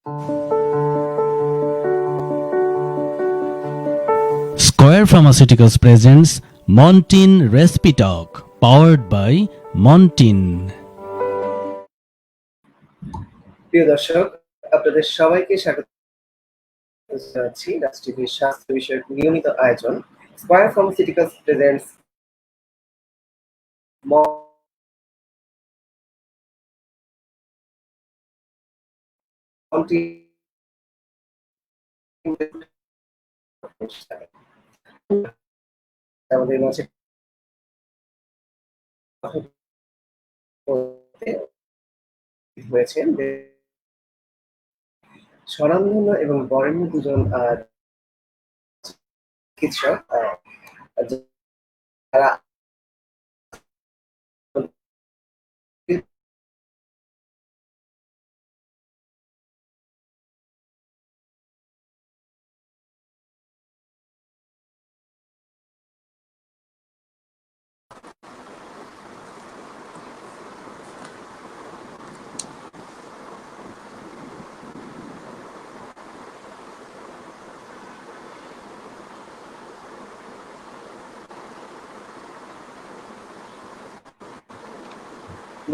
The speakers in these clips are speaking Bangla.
Square Pharmaceuticals presents Montin Respitalk, powered by Montin. প্রিয় দর্শক, আপনাদের সবাইকে স্বাগত জানাচ্ছি রাজ টিভির স্বাস্থ্য বিষয়ক নিয়মিত আয়োজন স্কয়ার ফার্মাসিউটিক্যালস প্রেজেন্টস আমাদের মাঝে হয়েছেন স্বনামধন্য এবং বরেণ্য দুজন চিকিৎসক যারা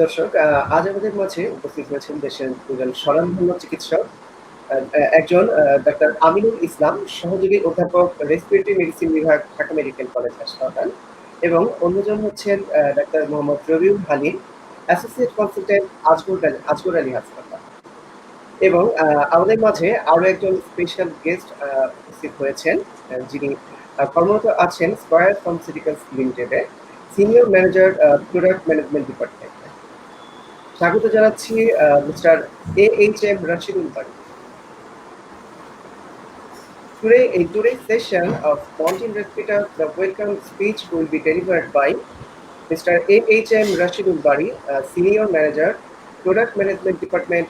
দর্শক, আজ আমাদের মাঝে উপস্থিত হয়েছেন দেশের দুজন স্বনামধন্য চিকিৎসক, একজন ডাক্তার আমিনুল ইসলাম, সহযোগী অধ্যাপক, রেসপিরেটরি মেডিসিন বিভাগ, ঢাকা মেডিকেল কলেজ হাসপাতাল, এবং অন্যজন হচ্ছেন doctor Mohammad Robiul Halim, associate consultant, Asgar Ali হাসপাতাল। এবং আমাদের মাঝে আরো একজন স্পেশাল গেস্ট উপস্থিত হয়েছেন, যিনি কর্মরত আছেন স্কয়ার ফার্মাসিউটিক্যালস লিমিটেডে, senior manager, product management department. স্বাগত জানাচ্ছি mister A.H.M. Rashidul Bari. Today's session of Montin Respitalk, the welcome speech will be delivered by Mr. A.H.M. Rashidul Bari, Senior Manager, Product Management Department,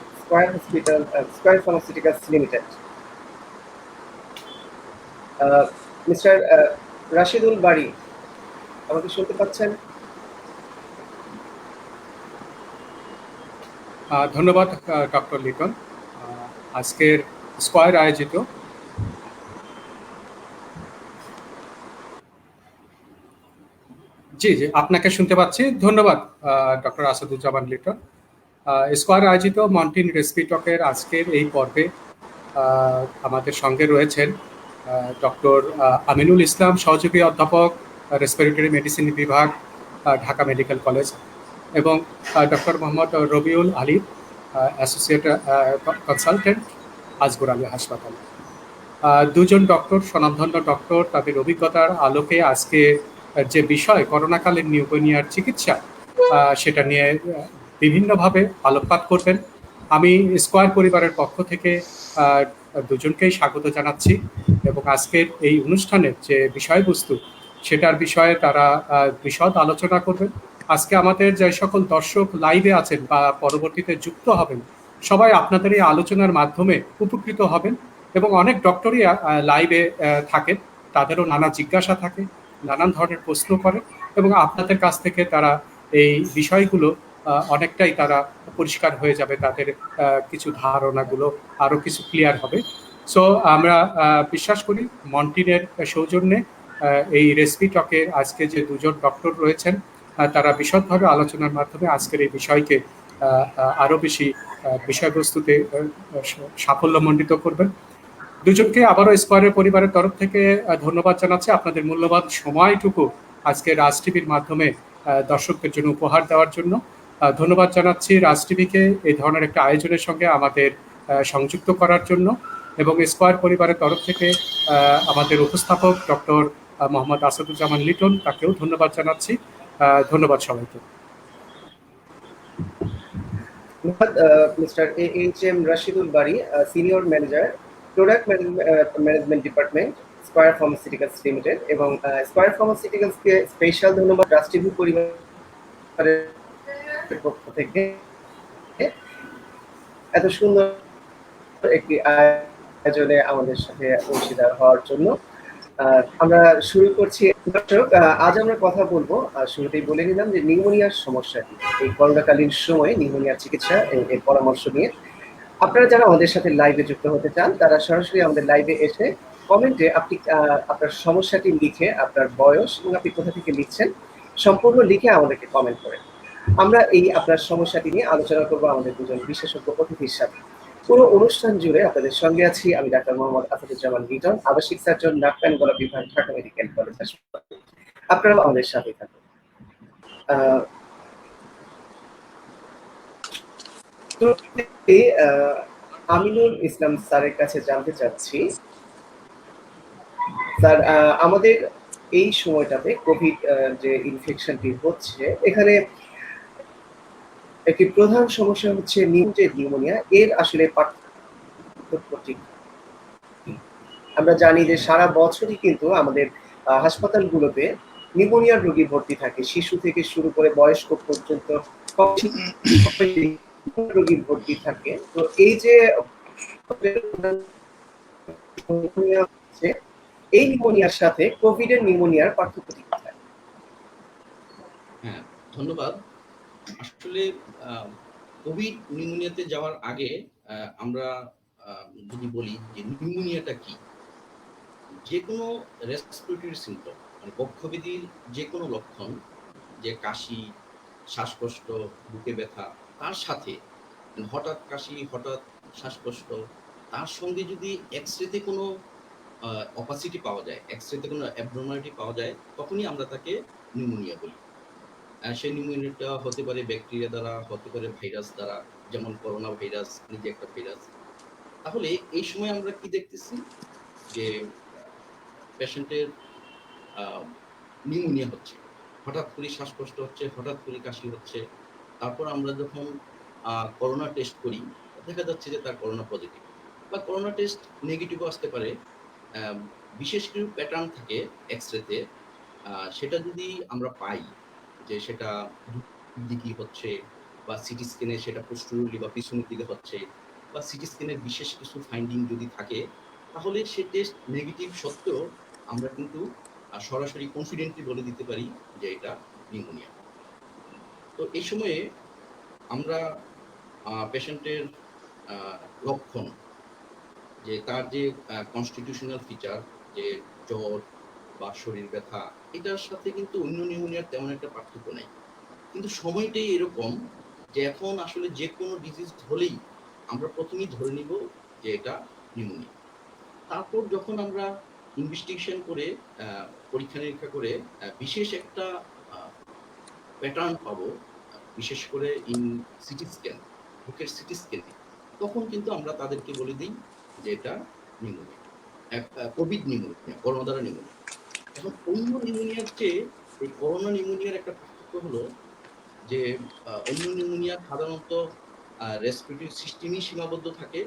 Square Pharmaceuticals Limited. Mr. Rashidul Bari, আমাকে শুনতে পাচ্ছেন? ধন্যবাদ ডক্টর লিটন। আজকের স্কয়ার আয়োজিত জি আপনাকে শুনতে পাচ্ছি। ধন্যবাদ ডক্টর আসাদুজ্জামান লিটন। স্কয়ার আয়োজিত মন্টিন রেসপিটকের আজকের এই পর্বে আমাদের সঙ্গে রয়েছেন ডক্টর আমিনুল ইসলাম, সহযোগী অধ্যাপক, রেসপিরেটরি মেডিসিন বিভাগ, ঢাকা মেডিকেল কলেজ, এবং doctor Mohammad Robiul Ali, associate consultant, Asgar Ali হাসপাতাল। দুজন ডক্টর, স্বনামধন্য ডক্টর, তাদের অভিজ্ঞতার আলোকে আজকে যে বিষয় করোনাকালীন নিউমোনিয়ার চিকিৎসা, সেটা নিয়ে বিভিন্নভাবে আলোকপাত করবেন। আমি স্কয়ার পরিবারের পক্ষ থেকে দুজনকেই স্বাগত জানাচ্ছি এবং আজকের এই অনুষ্ঠানের যে বিষয়বস্তু সেটার বিষয়ে তারা বিশদ আলোচনা করবেন। আজকে আমাদের যে সকল দর্শক লাইভে আছেন বা পরবর্তীতে যুক্ত হবেন, সবাই আপনাদের এই আলোচনার মাধ্যমে উপকৃত হবেন এবং অনেক ডক্টরই লাইভে থাকেন, তাদেরও নানা জিজ্ঞাসা থাকে, নানান ধরনের প্রশ্ন করে এবং আপনাদের কাছ থেকে তারা এই বিষয়গুলো অনেকটাই তারা পরিষ্কার হয়ে যাবে, তাদের কিছু ধারণাগুলো আরও কিছু ক্লিয়ার হবে। সো আমরা বিশ্বাস করি মন্টিনের সৌজন্যে এই রেসপিটকের আজকে যে দুজন ডক্টর রয়েছেন তারা বিশদভাবে আলোচনার মাধ্যমে আজকের এই বিষয়কে আরও বেশি বিষয়বস্তুতে সাফল্যমণ্ডিত করবেন। দুজনকে আবারও স্কয়ারের পরিবারের তরফ থেকে ধন্যবাদ জানাচ্ছি আপনাদের মূল্যবান সময়টুকু আজকে রাজ টিভির মাধ্যমে দর্শকদের জন্য উপহার দেওয়ার জন্য। ধন্যবাদ জানাচ্ছি রাজ টিভিকে এই ধরনের একটা আয়োজনের সঙ্গে আমাদের সংযুক্ত করার জন্য, এবং স্কয়ার পরিবারের তরফ থেকে আমাদের উপস্থাপক ডক্টর মোহাম্মদ আসাদুজ্জামান লিটন, তাকেও ধন্যবাদ জানাচ্ছি। ধন্যবাদ সবাইকে। Mister A.H.M. Rashidul Bari, senior manager, product management department, square pharmaceuticals limited, এবং স্কয়ার ফার্মাসিউটিক্যালসকে স্পেশাল ধন্যবাদ রাজ টিভি পরিবারের পক্ষ থেকে এত সুন্দর একটি আয়োজনে আমাদের সাথে অংশীদার হওয়ার জন্য। আমরা শুরু করছি। দর্শক, আজ আমরা কথা বলবো, শুরুতেই বলে নিলাম যে নিউমোনিয়ার সমস্যা কি, এই করোনাকালীন সময়ে নিউমোনিয়ার চিকিৎসা এর পরামর্শ নিয়ে। আপনারা যারা আমাদের সাথে লাইভে যুক্ত হতে চান, তারা সরাসরি আমাদের লাইভে এসে কমেন্টে আপনি আপনার সমস্যাটি লিখে, আপনার বয়স এবং আপনি কোথা থেকে লিখছেন, সম্পূর্ণ লিখে আমাদেরকে কমেন্ট করেন। আমরা এই আপনার সমস্যাটি নিয়ে আলোচনা করব আমাদের দুজন বিশেষজ্ঞ অতিথির সাথে। পুরো অনুষ্ঠান জুড়ে আপনাদের সঙ্গে আছি আমি ডাক্তার মোহাম্মদ আসাদুজ্জামান লিটন, আবাসিক সার্জন, নাক কান গলা বিভাগ, ঢাকা মেডিকেল কলেজ হাসপাতাল। আপনারাও আমাদের সাথে থাকুন। শুরুতে আমিনুল ইসলাম স্যারের কাছে জানতে চাচ্ছি, স্যার আমাদের এই সময়টাতে কোভিড যে ইনফেকশনটি হচ্ছে, এখানে একটি প্রধান সমস্যা হচ্ছে নিউমোনিয়া। এর আসলে পার্থক্যটি কি? আমরা জানি যে সারা বছরই কিন্তু আমাদের হাসপাতালগুলোতে নিউমোনিয়ার রোগী ভর্তি থাকে, শিশু থেকে শুরু করে বয়স্ক পর্যন্ত রোগী ভর্তি থাকে। তো এই যে নিউমোনিয়া হচ্ছে, এই নিউমোনিয়ার সাথে কোভিড এর নিউমোনিয়ার পার্থক্যটি কোথায়? হ্যাঁ, ধন্যবাদ। আসলে কোভিড নিউমোনিয়াতে যাওয়ার আগে আমরা যদি বলি যে নিউমোনিয়াটা কি? যেকোনো রেসপিরেটরি সিম্পটম মানে বক্ষব্যাধির যেকোনো লক্ষণ, যে কাশি, শ্বাসকষ্ট, বুকে ব্যথা, তার সাথে হঠাৎ কাশি, হঠাৎ শ্বাসকষ্ট, তার সঙ্গে যদি এক্স-রেতে কোনো অপাসিটি পাওয়া যায়, এক্স-রেতে কোনো অ্যাবনরমালিটি পাওয়া যায়, তখনই আমরা তাকে নিউমোনিয়া বলি। সেই নিউমোনিয়াটা হতে পারে ব্যাকটেরিয়া দ্বারা, হতে পারে ভাইরাস দ্বারা, যেমন করোনা ভাইরাস নিজে একটা ভাইরাস। তাহলে এই সময় আমরা কি দেখতেছি যে পেশেন্টের নিউমোনিয়া হচ্ছে, হঠাৎ করে শ্বাসকষ্ট হচ্ছে, হঠাৎ করে কাশি হচ্ছে। তারপর আমরা যখন করোনা টেস্ট করি, দেখা যাচ্ছে যে তার করোনা পজিটিভ বা করোনা টেস্ট নেগেটিভও আসতে পারে। বিশেষ কিছু প্যাটার্ন থাকে এক্স-রেতে, সেটা যদি আমরা পাই যে সেটা দিকে হচ্ছে বা সিটি স্ক্যানে সেটা পোস্টেরিয়রলি বা পিছনের দিকে হচ্ছে বা সিটি স্ক্যানের বিশেষ কিছু ফাইন্ডিং যদি থাকে, তাহলে সে টেস্ট নেগেটিভ সত্ত্বেও আমরা কিন্তু সরাসরি কনফিডেন্টলি বলে দিতে পারি যে এটা নিউমোনিয়া। তো এই সময়ে আমরা পেশেন্টের লক্ষণ, যে তার যে কনস্টিটিউশনাল ফিচার, যে জ্বর বা শরীর ব্যথা, এটার সাথে কিন্তু অন্য নিউমোনিয়ার তেমন একটা পার্থক্য নাই। কিন্তু সময়টাই এরকম যে এখন আসলে যে কোনো ডিজিজ হলেই আমরা প্রথমেই ধরে নিব যে এটা নিউমোনিয়া। তারপর যখন আমরা ইনভেস্টিগেশন করে পরীক্ষা-নিরীক্ষা করে বিশেষ একটা প্যাটার্ন পাবো, বিশেষ করে সিটি স্ক্যান, বুকের সিটি স্ক্যানে, তখন কিন্তু আমরা তাদেরকে বলে দিই যে এটা নিউমোনিয়া, কোভিড নিউমোনিয়া, করোনা দ্বারা নিউমোনিয়া। এখন অন্য নিউমোনিয়ার চেয়ে এই করোনা নিউমোনিয়ার একটা পার্থক্য হলো যে অন্য নিউমোনিয়া সাধারণত রেসপিরেটরি সিস্টেমই সীমাবদ্ধ থাকে।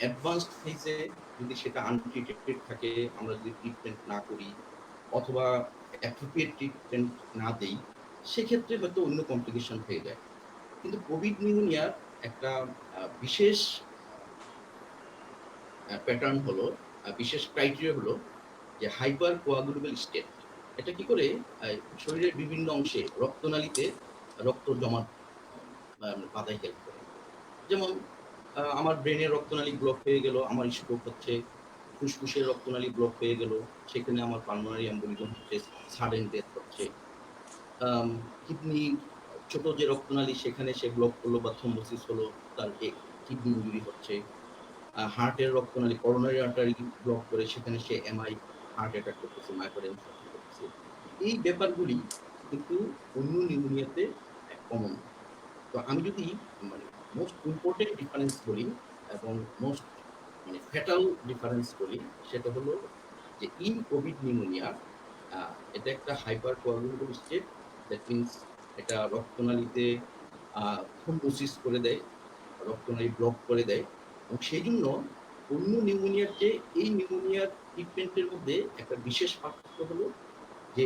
অ্যাডভান্সড ফেজে যদি সেটা আনট্রিটেড থাকে, আমরা যদি ট্রিটমেন্ট না করি অথবা অ্যাপ্রোপ্রিয়েট ট্রিটমেন্ট না দেই, সেক্ষেত্রে হয়তো অন্য কমপ্লিকেশন হয়ে যায়। কিন্তু কোভিড নিউমোনিয়ার একটা বিশেষ প্যাটার্ন হলো, বিশেষ ক্রাইটেরিয়া হলো যে হাইপার কোয়াগুলেবল স্টেট। এটা কি করে শরীরের বিভিন্ন অংশে রক্তনালীতে রক্ত জমা বাধায় হেল্প করে। যেমন আমার ব্রেনের রক্তনালী ব্লক হয়ে গেল, আমার স্ট্রোক হচ্ছে, ফুসফুসের রক্তনালী ব্লক হয়ে গেল, সেখানে আমার পালমোনারি এম্বোলিজম হচ্ছে, সাডেন ডেথ হচ্ছে। কিডনি ছোট যে রক্তনালী সেখানে সে ব্লক করলো বা থ্রম্বোসিস হলো, তার কিডনি ইনজুরি হচ্ছে। হার্টের রক্তনালী করোনারি আর্টারি ব্লক করে সেখানে সে এমআই, হার্ট অ্যাটাক করতেছে, মায়োকার্ডিয়াম ইনফার্কশন করতেছে। এই ব্যাপারগুলি কিন্তু অন্য নিউমোনিয়াতে কমন। তো আমি যদি মানে মোস্ট ইম্পোর্টেন্ট ডিফারেন্স বলি এবং মোস্ট মানে ফ্যাটাল ডিফারেন্স বলি, সেটা হলো যে ইন কোভিড নিউমোনিয়া এটা একটা hyper coagulable state. That means এটা রক্তনালীতে থ্রম্বোসিস করে দেয়, রক্তনালী ব্লক করে দেয়, এবং সেই জন্য অন্য নিউমোনিয়ার চেয়ে এই নিউমোনিয়ার ট্রিটমেন্টের মধ্যে একটা বিশেষ পার্থক্য হলো যে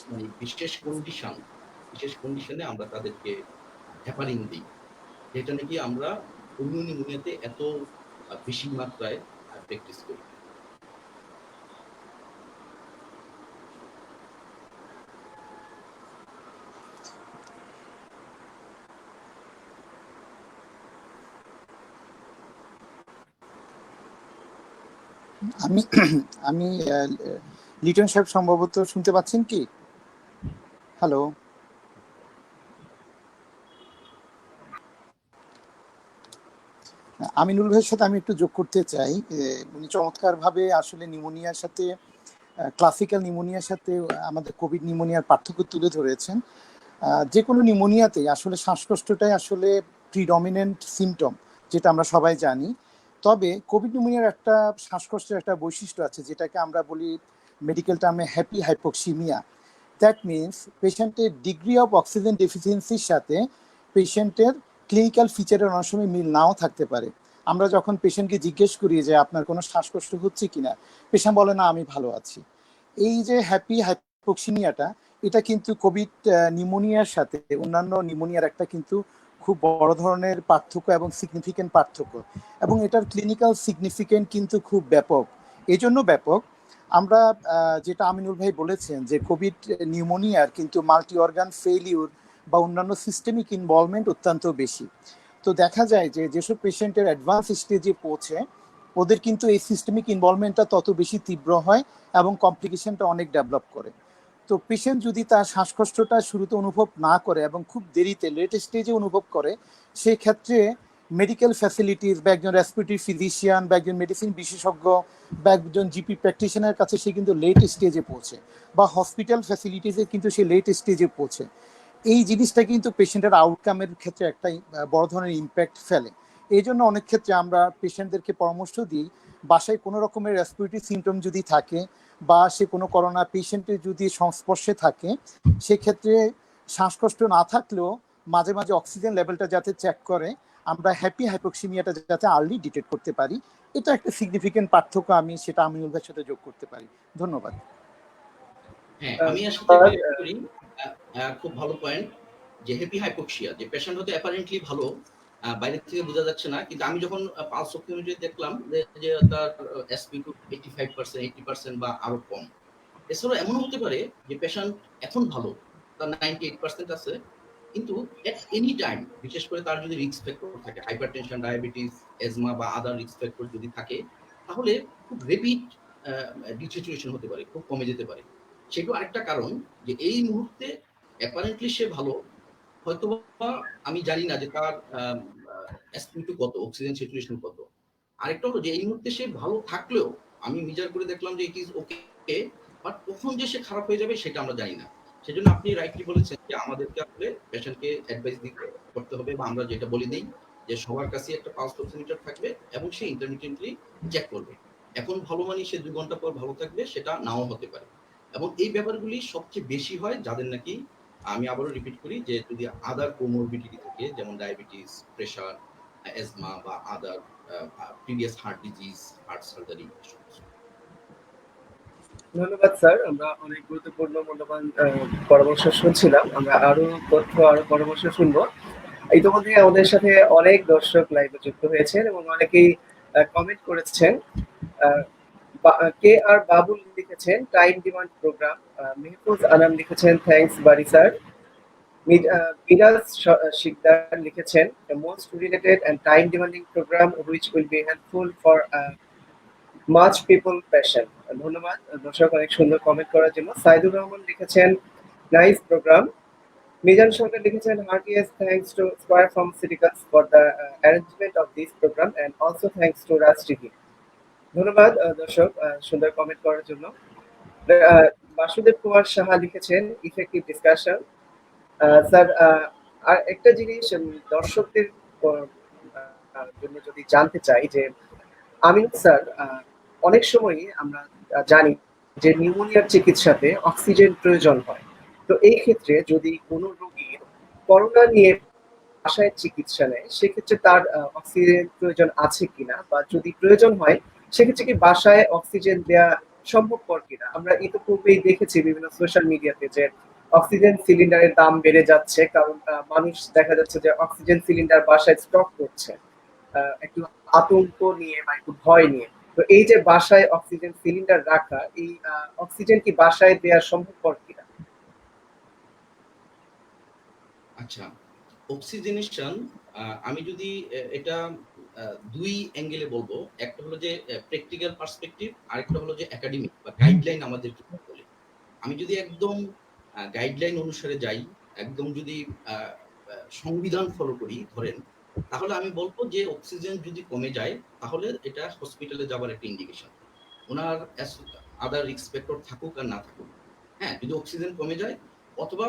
মানে বিশেষ কন্ডিশনে আমরা তাদেরকে হেপারিন দিই, যেটা নাকি আমরা অন্য নিউমোনিয়াতে এত বেশি মাত্রায় প্র্যাকটিস করি। আমি আমি লিটন সাহেব সম্ভবত শুনতে পাচ্ছেন কি? হ্যালো, আমিনুল ভাইয়ের সাথে আমি একটু যোগ করতে চাই। উনি চমৎকারভাবে আসলে নিউমোনিয়ার সাথে, ক্লাসিক্যাল নিউমোনিয়ার সাথে আমাদের কোভিড নিউমোনিয়ার পার্থক্য তুলে ধরেছেন। যে কোনো নিউমোনিয়াতে আসলে শ্বাসকষ্টটাই আসলে প্রিডমিনেন্ট সিমটম, যেটা আমরা সবাই জানি। তবে কোভিড নিউমোনিয়ার একটা শ্বাসকষ্টের একটা বৈশিষ্ট্য আছে, যেটাকে আমরা বলি মেডিকেল টার্মে হ্যাপি হাইপোক্সিমিয়া। দ্যাট মিনস পেশেন্টের ডিগ্রি অফ অক্সিজেন ডেফিসিয়েন্সির সাথে পেশেন্টের ক্লিনিক্যাল ফিচারের অনেক সময় মিল নাও থাকতে পারে। আমরা যখন পেশেন্টকে জিজ্ঞেস করি যে আপনার কোনো শ্বাসকষ্ট হচ্ছে কিনা, পেশেন্ট বলে না আমি ভালো আছি। এই যে হ্যাপি হাইপোক্সিমিয়াটা, এটা কিন্তু কোভিড নিউমোনিয়ার সাথে অন্যান্য নিউমোনিয়ার একটা কিন্তু খুব বড় ধরনের পার্থক্য এবং সিগনিফিকেন্ট পার্থক্য, এবং এটার ক্লিনিক্যাল সিগনিফিকেন্ট কিন্তু খুব ব্যাপক। এই জন্য ব্যাপক, আমরা যেটা আমিনুল ভাই বলেছেন যে কোভিড নিউমোনিয়ার কিন্তু মাল্টি অর্গান ফেইলিউর বা অন্যান্য সিস্টেমিক ইনভলভমেন্ট অত্যন্ত বেশি। তো দেখা যায় যে যেসব পেশেন্টের অ্যাডভান্স স্টেজে পৌঁছে ওদের কিন্তু এই সিস্টেমিক ইনভলভমেন্টটা তত বেশি তীব্র হয় এবং কমপ্লিকেশনটা অনেক ডেভেলপ করে। তো পেশেন্ট যদি তার শ্বাসকষ্টটা শুরুতে অনুভব না করে এবং খুব দেরিতে লেট স্টেজে অনুভব করে, সেই ক্ষেত্রে মেডিকেল ফ্যাসিলিটিস বা একজন রেসপিরেটরি ফিজিশিয়ান বা একজন মেডিসিন বিশেষজ্ঞ বা একজন জিপি প্র্যাকটিশনারের কাছে সে কিন্তু লেট স্টেজে পৌঁছে, বা হসপিটাল ফ্যাসিলিটিসে কিন্তু সে লেট স্টেজে পৌঁছে। এই জিনিসটা কিন্তু পেশেন্টের আউটকামের ক্ষেত্রে একটা বড় ধরনের ইম্প্যাক্ট ফেলে। এই জন্য অনেক ক্ষেত্রে আমরা পেশেন্টদেরকে পরামর্শ দিই, বাসায় কোনো রকমের রেসপিরেটরি সিমটম যদি থাকে বা সে কোনো করোনা পেশেন্টের যদি সংস্পর্শে থাকে, সেক্ষেত্রে শ্বাসকষ্ট না থাকলেও মাঝে মাঝে অক্সিজেন লেভেলটা যাতে চেক করে, আমরা হ্যাপি হাইপোক্সিমিয়াটা যাতে আর্লি ডিটেক্ট করতে পারি। এটা একটা সিগনিফিকেন্ট পার্থক্য, আমি সেটা আমিনুল ভাইয়ের সাথে যোগ করতে পারি। ধন্যবাদ। হ্যাঁ, আমি এর সাথে রিলেট করি। খুব ভালো পয়েন্ট যে হ্যাপি হাইপোক্সিয়া, যে পেশেন্ট হয়তো অ্যাপারেন্টলি ভালো, বাইরে থেকে বোঝা যাচ্ছে না, কিন্তু আমি যখন পালস অক্সিমিটার দেখলাম যে তার এসপি2 85%, 80% বা আরো কম। এছাড়াও এমনও হতে পারে যে পেশেন্ট এখন ভালো, তার 98% আছে, কিন্তু এট এনি টাইম, বিশেষ করে তার যদি রিস্ক ফ্যাক্টর থাকে, হাইপারটেনশন, ডায়াবেটিস, এজমা বা আদার রিস্ক ফ্যাক্টর যদি থাকে, তাহলে খুব রেপিড ডিটেরিওরেশন হতে পারে, খুব কমে যেতে পারে। সেটাও আরেকটা কারণ যে এই মুহূর্তে অ্যাপারেন্টলি সে ভালো, হয়তো আমি জানি না যে তার এসপি2 কত, অক্সিজেন স্যাচুরেশন কত। আরেকটা হলো যে এই মুহূর্তে সে ভালো থাকলেও আমি মেজার করে দেখলাম যে ইট ইজ ওকে, বাট কখন যে সে খারাপ হয়ে যাবে সেটা আমরা জানি না। সেজন্য আপনি রাইটলি বলেছেন যে আমাদেরকে আসলে পেশেন্টকে অ্যাডভাইস করতে হবে, বা আমরা যেটা বলি দিই যে সবার কাছে একটা পালস অক্সিমিটার থাকবে এবং সে ইন্টারমিটেন্টলি চেক করবে। এখন ভালো মানে সে 2 ঘন্টা পর ভালো থাকবে, সেটা নাও হতে পারে। এবং এই ব্যাপারগুলি সবচেয়ে বেশি হয় যাদের নাকি, আমি আবারও রিপিট করি, যে যদি আদার কোমরবিডিটি থাকে, যেমন ডায়াবেটিস, প্রেশার, এজমা বা other previous heart disease, heart surgery. ধন্যবাদ স্যার। আমরা অনেক গুরুত্বপূর্ণ মূল্যবান পরামর্শ শুনছিলাম। আমরা আরো তথ্য, আরো পরামর্শ শুনবো। ইতিমধ্যে আমাদের সাথে অনেক দর্শক লাইভে যুক্ত হয়েছেন এবং অনেকেই কমেন্ট করেছেন। কে আর বাবুল লিখেছেন time demand programme. Mehfuz Anam লিখেছেন থ্যাঙ্কস বারি স্যার। মিরাজ শিকদার লিখেছেন most related and time demanding programme which will be helpful for much people passion. ধন্যবাদ দর্শক অনেক সুন্দর কমেন্ট করার জন্য। সাইদুর রহমান লিখেছেন নাইস প্রোগ্রাম। মিজান সরকার লিখেছেন heartiest thanks to Square Pharmaceuticals for the arrangement of this program and also thanks to Raj TV. ধন্যবাদ দর্শক সুন্দর কমেন্ট করার জন্য। বাসুদেব কুমার সাহা লিখেছেন ইফেক্টিভ ডিসকাশন। স্যার আর একটা জিনিস দর্শকদের জন্য যদি জানতে চাই যে আমিন স্যার, অনেক সময়ই আমরা জানি যে নিউমোনিয়ার চিকিৎসাতে অক্সিজেন প্রয়োজন হয়। তো এই ক্ষেত্রে যদি কোনো রোগীর করোনা নিয়ে বাসায় চিকিৎসা নেয়, সেক্ষেত্রে তার অক্সিজেন প্রয়োজন আছে কিনা, বা যদি প্রয়োজন হয় সেক্ষেত্রে কি বাসায় অক্সিজেন দেওয়া সম্ভবপর কিনা? আমরা ইতিপূর্বেই দেখেছি বিভিন্ন সোশ্যাল মিডিয়াতে যে অক্সিজেন সিলিন্ডারের দাম বেড়ে যাচ্ছে, কারণ মানুষ দেখা যাচ্ছে যে অক্সিজেন সিলিন্ডার বাসায় স্টক করছে একটু আতঙ্ক নিয়ে বা একটু ভয় নিয়ে। তো এই যে বাসায় অক্সিজেন সিলিন্ডার রাখা, এই অক্সিজেন কি বাসায় দেওয়া সম্ভবপর কিনা? আচ্ছা, অক্সিজেনেশন, আমি যদি এটা দুই অ্যাঙ্গেলে বলবো। একটা হলো যে প্র্যাকটিক্যাল পার্সপেক্টিভ, আরেকটা হলো যে একাডেমিক বা গাইডলাইন আমাদের কি বলে। আমি যদি একদম গাইডলাইন অনুসারে যাই, একদম যদি আ আ সংবিধান ফলো করি ধরেন, তাহলে আমি বলব যে অক্সিজেন যদি কমে যায় তাহলে এটা হসপিটালে যাবার একটা ইন্ডিকেশন। উনার আদার রিস্ক ফ্যাক্টর থাকুক আর না থাকুক। হ্যাঁ, যদি অক্সিজেন কমে যায় অথবা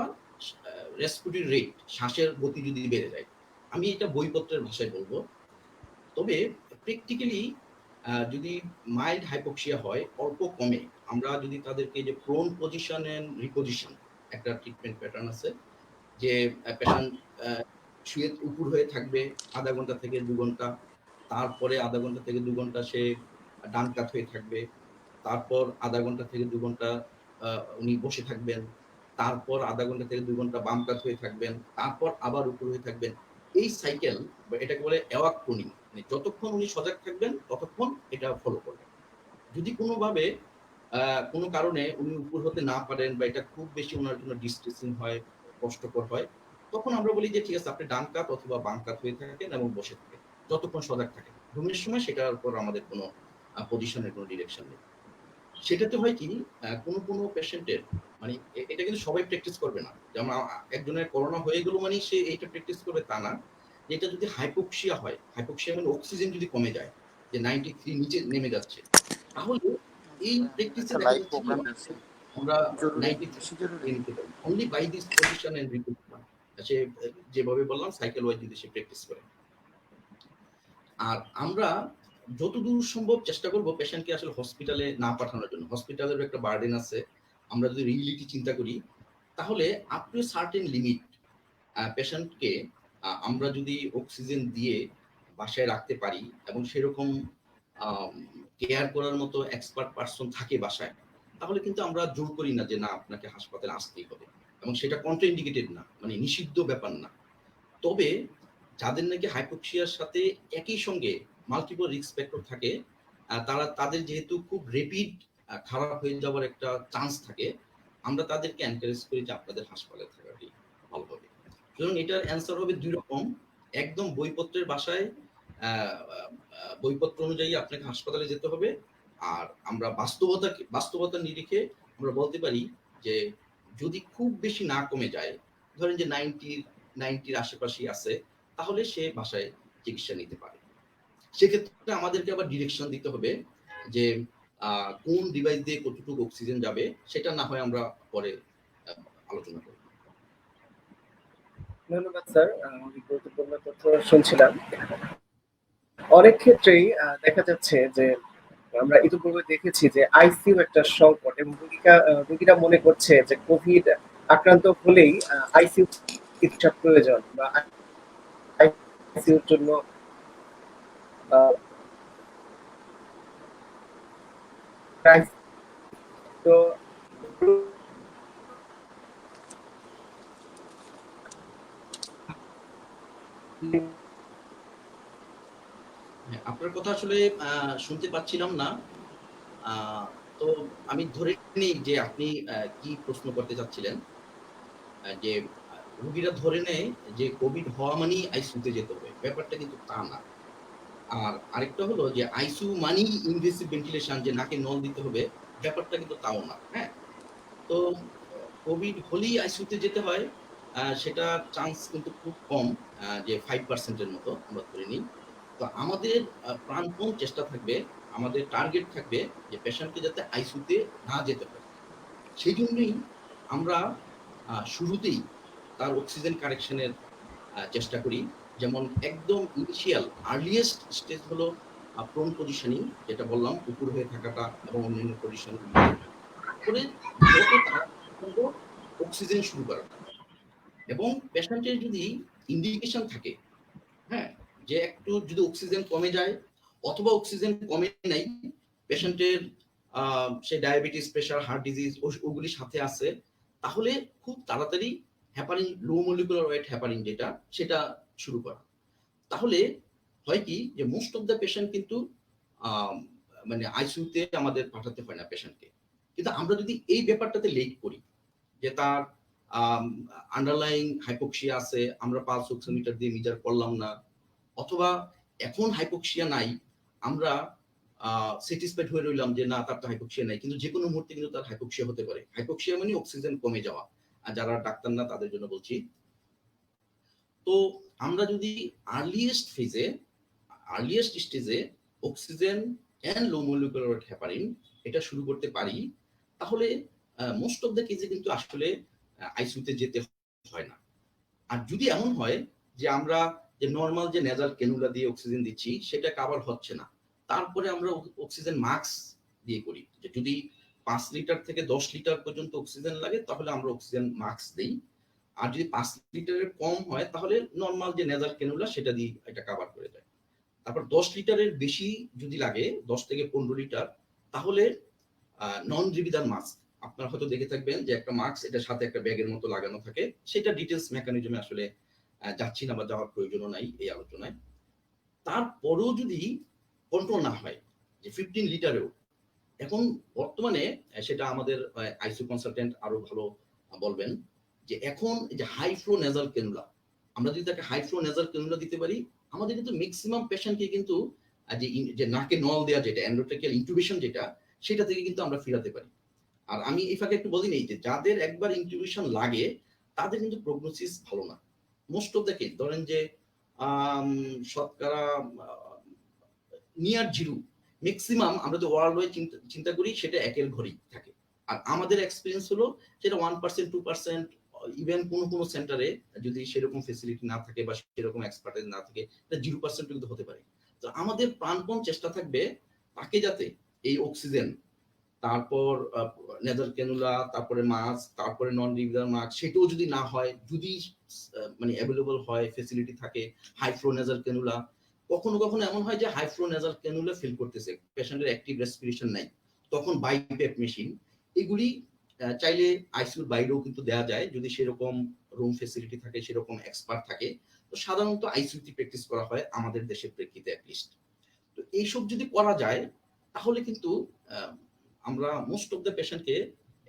রেসপিরেটরি রেট, শ্বাসের গতি যদি বেড়ে যায়। আমি এটা বইপত্রের ভাষায় বলব। তবে প্র্যাকটিক্যালি যদি মাইল্ড হাইপোক্সিয়া হয়, অল্প কমে, আমরা যদি তাদেরকে যে প্রোন পজিশন এন্ড রিপোজিশন একটা ট্রিটমেন্ট প্যাটার্ন আছে যে পেশেন্ট শুয়ে উপুর হয়ে থাকবে ০.৫ ঘন্টা থেকে ২ ঘন্টা। তারপরে ০.৫ ঘন্টা থেকে ২ ঘন্টা সে ডান কাত হয়ে থাকবে। তারপর ০.৫ ঘন্টা থেকে ২ ঘন্টা আ উনি বসে থাকবেন। তারপর ০.৫ ঘন্টা থেকে ২ ঘন্টা বাম কাত হয়ে থাকবেন। তারপর আবার উপর হয়ে থাকবেন। এই সাইকেল বা এটাকে বলে অ্যাওয়াক প্রোনিং। মানে যতক্ষণ উনি সজাগ থাকবেন ততক্ষণ এটা ফলো করবেন। যদি কোনোভাবে আ কোনো কারণে উনি উপর হতে না পারেন বা এটা খুব বেশি উনার জন্য ডিস্ট্রেসিং হয়, কষ্টকর হয়, তখন আমরা বলি যে ঠিক আছে আপনি ডান কাত অথবা বাম কাত হয়ে থাকেন এবং বসে থাকেন। যতক্ষণ সজাগ থাকেন। ঘুমের সময় সেটার উপর আমাদের কোনো পজিশনের কোনো ডিরেকশন নেই। সেটাতে হয় কি কোনো পেশেন্টের মানে এটা কিন্তু সবাই প্র্যাকটিস করবে না। যেমন একজনের করোনা হয়ে গেল মানেই সে এইটা প্র্যাকটিস করবে তা না। এটা যদি হাইপোক্সিয়া হয়, হাইপোক্সিয়া মানে অক্সিজেন যদি কমে যায়, যে 93 নিচে নেমে যাচ্ছে, তাহলে এই প্র্যাকটিসে একটা দেখা লাইভ যাচ্ছে কি প্রোগ্রাম আছে, আমরা জরুরি, 93 বেশি জরুরি। নিতে পারি। Only by this position and reposition. সে যেভাবে বললাম সাইকেল ওয়াইজ যদি সে প্র্যাকটিস করে। আর আমরা যতদূর সম্ভব চেষ্টা করব পেশেন্টকে আসলে হসপিটালে না পাঠানোর জন্য। হসপিটালেরও একটা বার্ডেন আছে। আমরা যদি রিয়েলিটি চিন্তা করি, তাহলে আপ টু সার্টেন লিমিট পেশেন্টকে আমরা যদি অক্সিজেন দিয়ে বাসায় রাখতে পারি এবং সেরকম আম কেয়ার করার মতো এক্সপার্ট পারসন থাকে বাসায়, তাহলে কিন্তু আমরা জোর করি না যে না আপনাকে হাসপাতালে আসতেই হবে। এবং সেটা কন্ট্রা ইন্ডিকেটেড না। মানে নিষিদ্ধ ব্যাপার না। তবে যাদের নাকি হাইপোক্সিয়ার সাথে একই সঙ্গে মাল্টিপল রিস্ক ফ্যাক্টর থাকে, তাদের যেহেতু খুব রেপিড খারাপ হয়ে যাওয়ার একটা চান্স থাকে, আমরা তাদেরকে এনকারেজ করি যে আপনাদের হাসপাতালে থাকাটাই ভালো হবে। সুতরাং এটার অ্যান্সার হবে ২ রকম। একদম বইপত্রের ভাষায় আ আ বইপত্র অনুযায়ী আপনাকে হাসপাতালে যেতে হবে। আর আমরা বাস্তবতার নিরিখে আমরা বলতে পারি যে যদি খুব বেশি না কমে যায়, ধরেন যে 90 র আশেপাশেই আছে, তাহলে সে বাসায় চিকিৎসা নিতে পারে। সেক্ষেত্রে আমাদেরকে আবার ডিরেকশন দিতে হবে যে কোন ডিভাইস দিয়ে কতটুকু অক্সিজেন যাবে সেটা না হয় আমরা পরে আ আলোচনা করব। ধন্যবাদ স্যার। অনেক গুরুত্বপূর্ণ তথ্য শুনছিলাম। অনেক ক্ষেত্রেই দেখা যাচ্ছে যে আমরা ইতিপূর্বে দেখেছি যে আইসিইউ একটা সংকট এবং রোগীরা মনে করছে যে কোভিড আক্রান্ত হলেই আইসিইউ চিকিৎসা প্রয়োজন বা আইসিইউর জন্য আ ক্রাইস তো হ্যাঁ, আপনার কথা আসলে শুনতে পাচ্ছিলাম না। আ তো আমি ধরে নিই যে আপনি কি প্রশ্ন করতে চাচ্ছিলেন? যে রোগীরা ধরে নেয় যে কোভিড হওয়া মানেই আইসিইউতে যেতে হবে। ব্যাপারটা কিন্তু তা না। আর আরেকটা হলো যে আইসিইউ মানেই ইনভেসিভ ভেন্টিলেশন, যে নাকে নল দিতে হবে, ব্যাপারটা কিন্তু তাও না। হ্যাঁ? তো কোভিড হলেই আইসিইউতে যেতে হয়, সেটার চান্স কিন্তু খুব কম, যে 5% এর মতো আমরা ধরে নিই। তো আমাদের প্রাণপণ চেষ্টা থাকবে, আমাদের টার্গেট থাকবে যে পেশেন্টকে যাতে আইসিইউতে না যেতে হয়। সেইজন্যই আমরা শুরুতেই তার অক্সিজেন কারেকশন এর চেষ্টা করি। যেমন একদম ইনিশিয়াল আর্লিয়েস্ট স্টেজ হলো প্রোন পজিশনিং, যেটা বললাম উপর হয়ে থাকাটা এবং অন্যান্য পজিশন গুলোতে। তারপরে যত তাড়াতাড়ি সম্ভব অক্সিজেন শুরু করাটা। এবং পেশেন্টের যদি ইন্ডিকেশন থাকে, হ্যাঁ? যে একটু যদি অক্সিজেন কমে যায় অথবা অক্সিজেন কমে নাই, পেশেন্টের সে ডায়াবেটিস, প্রেশার, হার্ট ডিজিজ ওগুলির সাথে আছে, তাহলে খুব তাড়াতাড়ি হেপারিন, লো মলিকুলার ওয়েট হেপারিন যেটা, সেটা শুরু করা। তাহলে হয় কি যে মোস্ট অফ দ্যা পেশেন্ট কিন্তু আম মানে আইসিইউতে আমাদের পাঠাতে হয় না পেশেন্টকে। কিন্তু আমরা যদি এই ব্যাপারটাতে লেট করি যে তার আম আন্ডারলাইং হাইপোক্সিয়া আছে, আমরা পালস অক্সিমিটার দিয়ে মেজার করলাম না, অথবা এখন হাইপোক্সিয়া নাই, আমরা স্যাটিসফাইড হয়ে রইলাম যে না তার তো হাইপোক্সিয়া নাই, কিন্তু যে কোনো মুহূর্তে কিন্তু তার হাইপোক্সিয়া হতে পারে। হাইপোক্সিয়া মানে অক্সিজেন কমে যাওয়া। আর যারা ডাক্তার না তাদের জন্য বলছি। তো আমরা যদি আর্লিয়েস্ট স্টেজে oxygen and low molecular weight heparin এটা শুরু করতে পারি, তাহলে মোস্ট অফ দ্য কেসে কিন্তু আসলে আইসিইউতে যেতে হয় না। আর যদি এমন হয় যে আমরা যে নরমাল যে নেজাল ক্যানুলা দিয়ে অক্সিজেন দিচ্ছি সেটা কভার হচ্ছে না, তারপরে আমরা অক্সিজেন মাস্ক দিয়ে করি। যে যদি 5 লিটার থেকে 10 লিটার পর্যন্ত অক্সিজেন লাগে তাহলে আমরা অক্সিজেন মাস্ক দেই। আর যদি 5 লিটারের কম হয় তাহলে নরমাল যে নেজাল ক্যানুলা সেটা দিয়ে এটা কভার করে দেয়। তারপর 10 লিটারের বেশি যদি লাগে, 10 থেকে 15 লিটার, তাহলে নন রিবিদার মাস্ক, আপনারা হয়তো দেখে থাকবেন যে একটা মাস্ক এটার সাথে একটা ব্যাগের মতো লাগানো থাকে। সেটা ডিটেলস মেকানিজমে আসলে যাচ্ছি না বা যাওয়ার প্রয়োজনও নাই এই আলোচনায়। তারপরেও যদি কন্ট্রোল না হয়, যে 15 লিটারেও, এখন বর্তমানে সেটা আমাদের আইসিইউ কনসালটেন্ট আরো ভালো বলবেন, যে এখন যে হাই ফ্লো নেজাল ক্যানুলা, আমরা যদি তাকে হাই ফ্লো নেজাল ক্যানুলা দিতে পারি, আমাদের কিন্তু ম্যাক্সিমাম পেশেন্টকে কিন্তু যে নাকে নল দেওয়া যেটা এন্ডোট্রাকিয়াল ইনটিউবেশন যেটা, সেটা থেকে কিন্তু আমরা ফিরাতে পারি। আর আমি এই ফাঁকে একটু বলি নেই যে যাদের একবার ইনটিউবেশন লাগে তাদের কিন্তু প্রগনোসিস ভালো না। মোস্ট অফ দ্য কেস ধরেন যে শতকরা নিয়ার জিরো, ম্যাক্সিমাম আমরা তো ওয়ার্ল্ড ওয়াইড চিন্তা করি সেটা একের ঘরেই থাকে। আর আমাদের এক্সপিরিয়েন্স হলো সেটা 1% 2%, ইভেন কোনো সেন্টারে যদি সেরকম ফেসিলিটি না থাকে বা সেরকম এক্সপার্টাইজ না থাকে, এটা 0% কিন্তু হতে পারে। তো আমাদের প্রাণপণ চেষ্টা থাকবে তাকে যাতে এই অক্সিজেন, তারপর নেজাল ক্যানুলা, তারপরে মাস্ক, তারপরে নন রিভিউলার মাস্ক, সেটাও যদি না হয়, যদি মানে অ্যাভেলেবল হয়, ফেসিলিটি থাকে, হাই ফ্লো নেজাল ক্যানুলা। কখনো কখনো এমন হয় যে high flow nasal cannula fail করতেছে, পেশেন্টের অ্যাক্টিভ রেসপিরেশন নাই, তখন বাইপ্যাপ মেশিন এগুলি চাইলে আইসিইউর বাইরেও কিন্তু দেওয়া যায়, যদি সেরকম রুম ফেসিলিটি থাকে, সেরকম এক্সপার্ট থাকে। তো সাধারণত আইসিইউতে প্র্যাকটিস করা হয় আমাদের দেশের প্রেক্ষিতে অ্যাটলিস্ট। তো এইসব যদি করা যায় তাহলে কিন্তু আমরা মোস্ট অফ দ্য পেশেন্টকে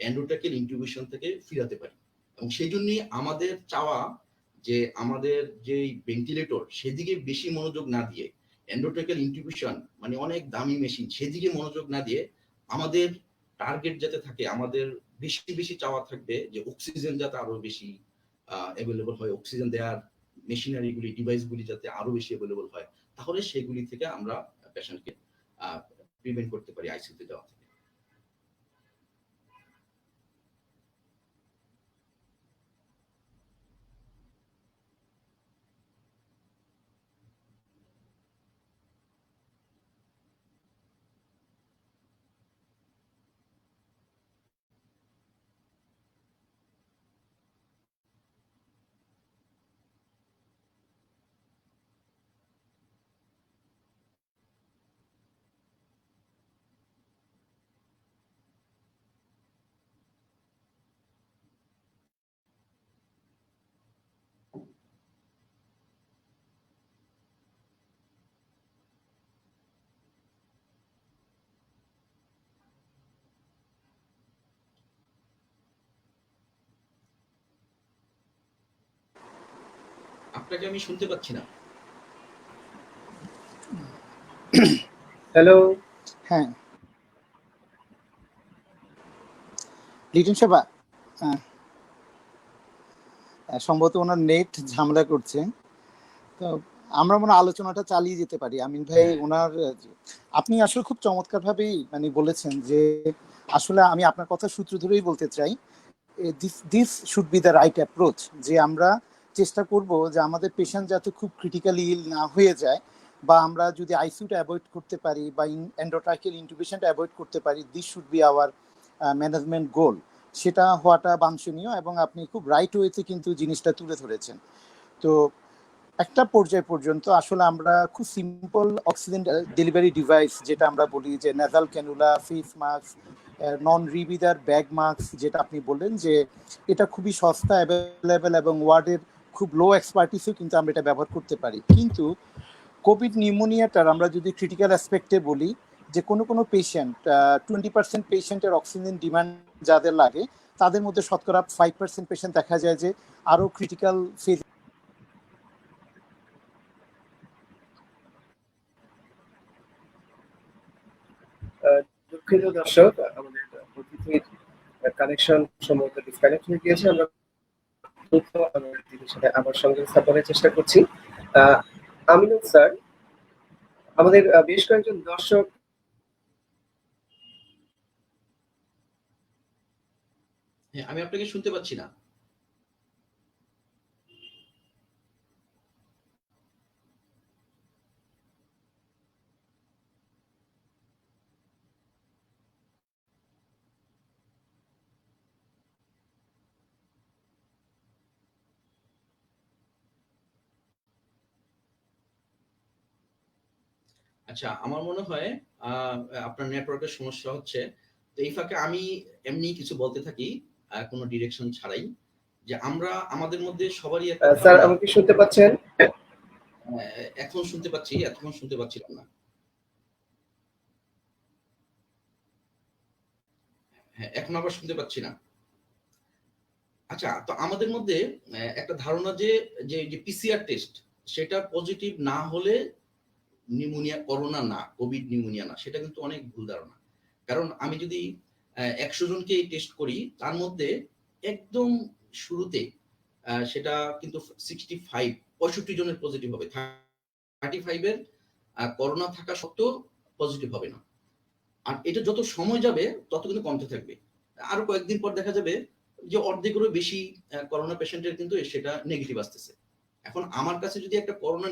এন্ডোট্রাকিয়াল ইনটিউবেশন থেকে ফিরাতে পারি। এবং সেই জন্যই আমাদের চাওয়া যে আমাদের যে ভেন্টিলেটর সেদিকে বেশি মনোযোগ না দিয়ে, এন্ডোট্রাকিয়াল ইনটিউবেশন মানে অনেক দামি মেশিন সেদিকে মনোযোগ না দিয়ে, আমাদের টার্গেট যাতে থাকে, আমাদের বেশি বেশি চাওয়া থাকবে যে অক্সিজেন যাতে আরো বেশি অ্যাভেলেবল হয়, অক্সিজেন দেওয়ার মেশিনারিগুলি, ডিভাইসগুলি যাতে আরো বেশি অ্যাভেলেবল হয়, তাহলে সেগুলি থেকে আমরা পেশেন্টকে প্রিভেন্ট করতে পারি আইসিইউতে যাওয়া থেকে। আপনাকে আমি শুনতে পাচ্ছি না। হ্যালো। হ্যাঁ, লিটন সাহেব, সম্ভবত ওনার নেট ঝামেলা করছে। তো আমরা মনে হয় আলোচনাটা চালিয়ে যেতে পারি। আমিন ভাই, ওনার আপনি আসলে খুব চমৎকার ভাবেই মানে বলেছেন যে আসলে আমি আপনার কথা সূত্র ধরেই বলতে চাই, this should B the right approach, যে আমরা চেষ্টা করব যে আমাদের পেশেন্ট যাতে খুব ক্রিটিক্যালি ইল না হয়ে যায়, বা আমরা যদি আইসিইউটা অ্যাভয়েড করতে পারি বা এন্ডোট্রাকিয়াল ইন্টিউবেশনটা অ্যাভয়েড করতে পারি, this should be our management goal. সেটা হওয়াটা বাঞ্ছনীয়, এবং আপনি খুব রাইট ওয়েতে কিন্তু জিনিসটা তুলে ধরেছেন। তো একটা পর্যায় পর্যন্ত আসলে আমরা খুব সিম্পল অক্সিজেন ডেলিভারি ডিভাইস, যেটা আমরা বলি যে নেজাল ক্যানুলা, ফেস মাস্ক, নন রিবিদার ব্যাগ মাস্ক, যেটা আপনি বললেন যে এটা খুবই সস্তা, অ্যাভেলেবেল, এবং ওয়ার্ডের খুব লো এক্সপার্টিসেও কিন্তু আমরা এটা ব্যবহার করতে পারি। কিন্তু কোভিড নিউমোনিয়াটার আমরা যদি ক্রিটিক্যাল অ্যাসপেক্টে বলি, যে কোনো পেশেন্ট 20% পেশেন্টের অক্সিজেন ডিমান্ড যাদের লাগে, তাদের মধ্যে শতকরা 5% পেশেন্ট দেখা যায় যে আরও ক্রিটিক্যাল ফেজ দুঃখিত দর্শক, আমাদের অতিথির কানেকশন সম্ভবত ডিসকানেক্ট হয়ে গিয়েছে। আমরা দ্রুত আমাদের অতিথির সাথে আবার সংযোগ স্থাপনের চেষ্টা করছি। আমিনুল স্যার, আমাদের বেশ কয়েকজন দর্শক হ্যাঁ, আমি আপনাকে শুনতে পাচ্ছি না। আচ্ছা, আমার মনে হয় আপনার নেটওয়ার্কের সমস্যা হচ্ছে। তো এই ফাঁকে আমি এমনি কিছু বলতে থাকি, কোনো ডিরেকশন ছাড়াই, যে আমরা আমাদের মধ্যে সবারই একটা স্যার ধারণা। আমাকে শুনতে পাচ্ছেন? এখন শুনতে পাচ্ছি, এতক্ষণ শুনতে পাচ্ছিলাম না। হ্যাঁ, এখন আবার শুনতে পাচ্ছি না। আচ্ছা, তো আমাদের মধ্যে একটা ধারণা যে যে পিসিআর টেস্ট সেটা পজিটিভ না হলে নিউমোনিয়া, করোনা না, কোভিড নিউমোনিয়া না, সেটা কিন্তু অনেক ভুল ধারণা। কারণ আমি যদি ১০০ জনকে টেস্ট করি, তার মধ্যে একদম শুরুতে সেটা কিন্তু 65 জনের পজিটিভ হবে। 35 এর করোনা থাকা সত্ত্বেও পজিটিভ হবে না। আর এটা যত সময় যাবে তত কিন্তু কমতে থাকবে। আরো কয়েকদিন পর দেখা যাবে যে অর্ধেকেরও বেশি করোনা পেশেন্টের কিন্তু সেটা নেগেটিভ আসতেছে। এখন আমার কাছে যদি একটা করোনা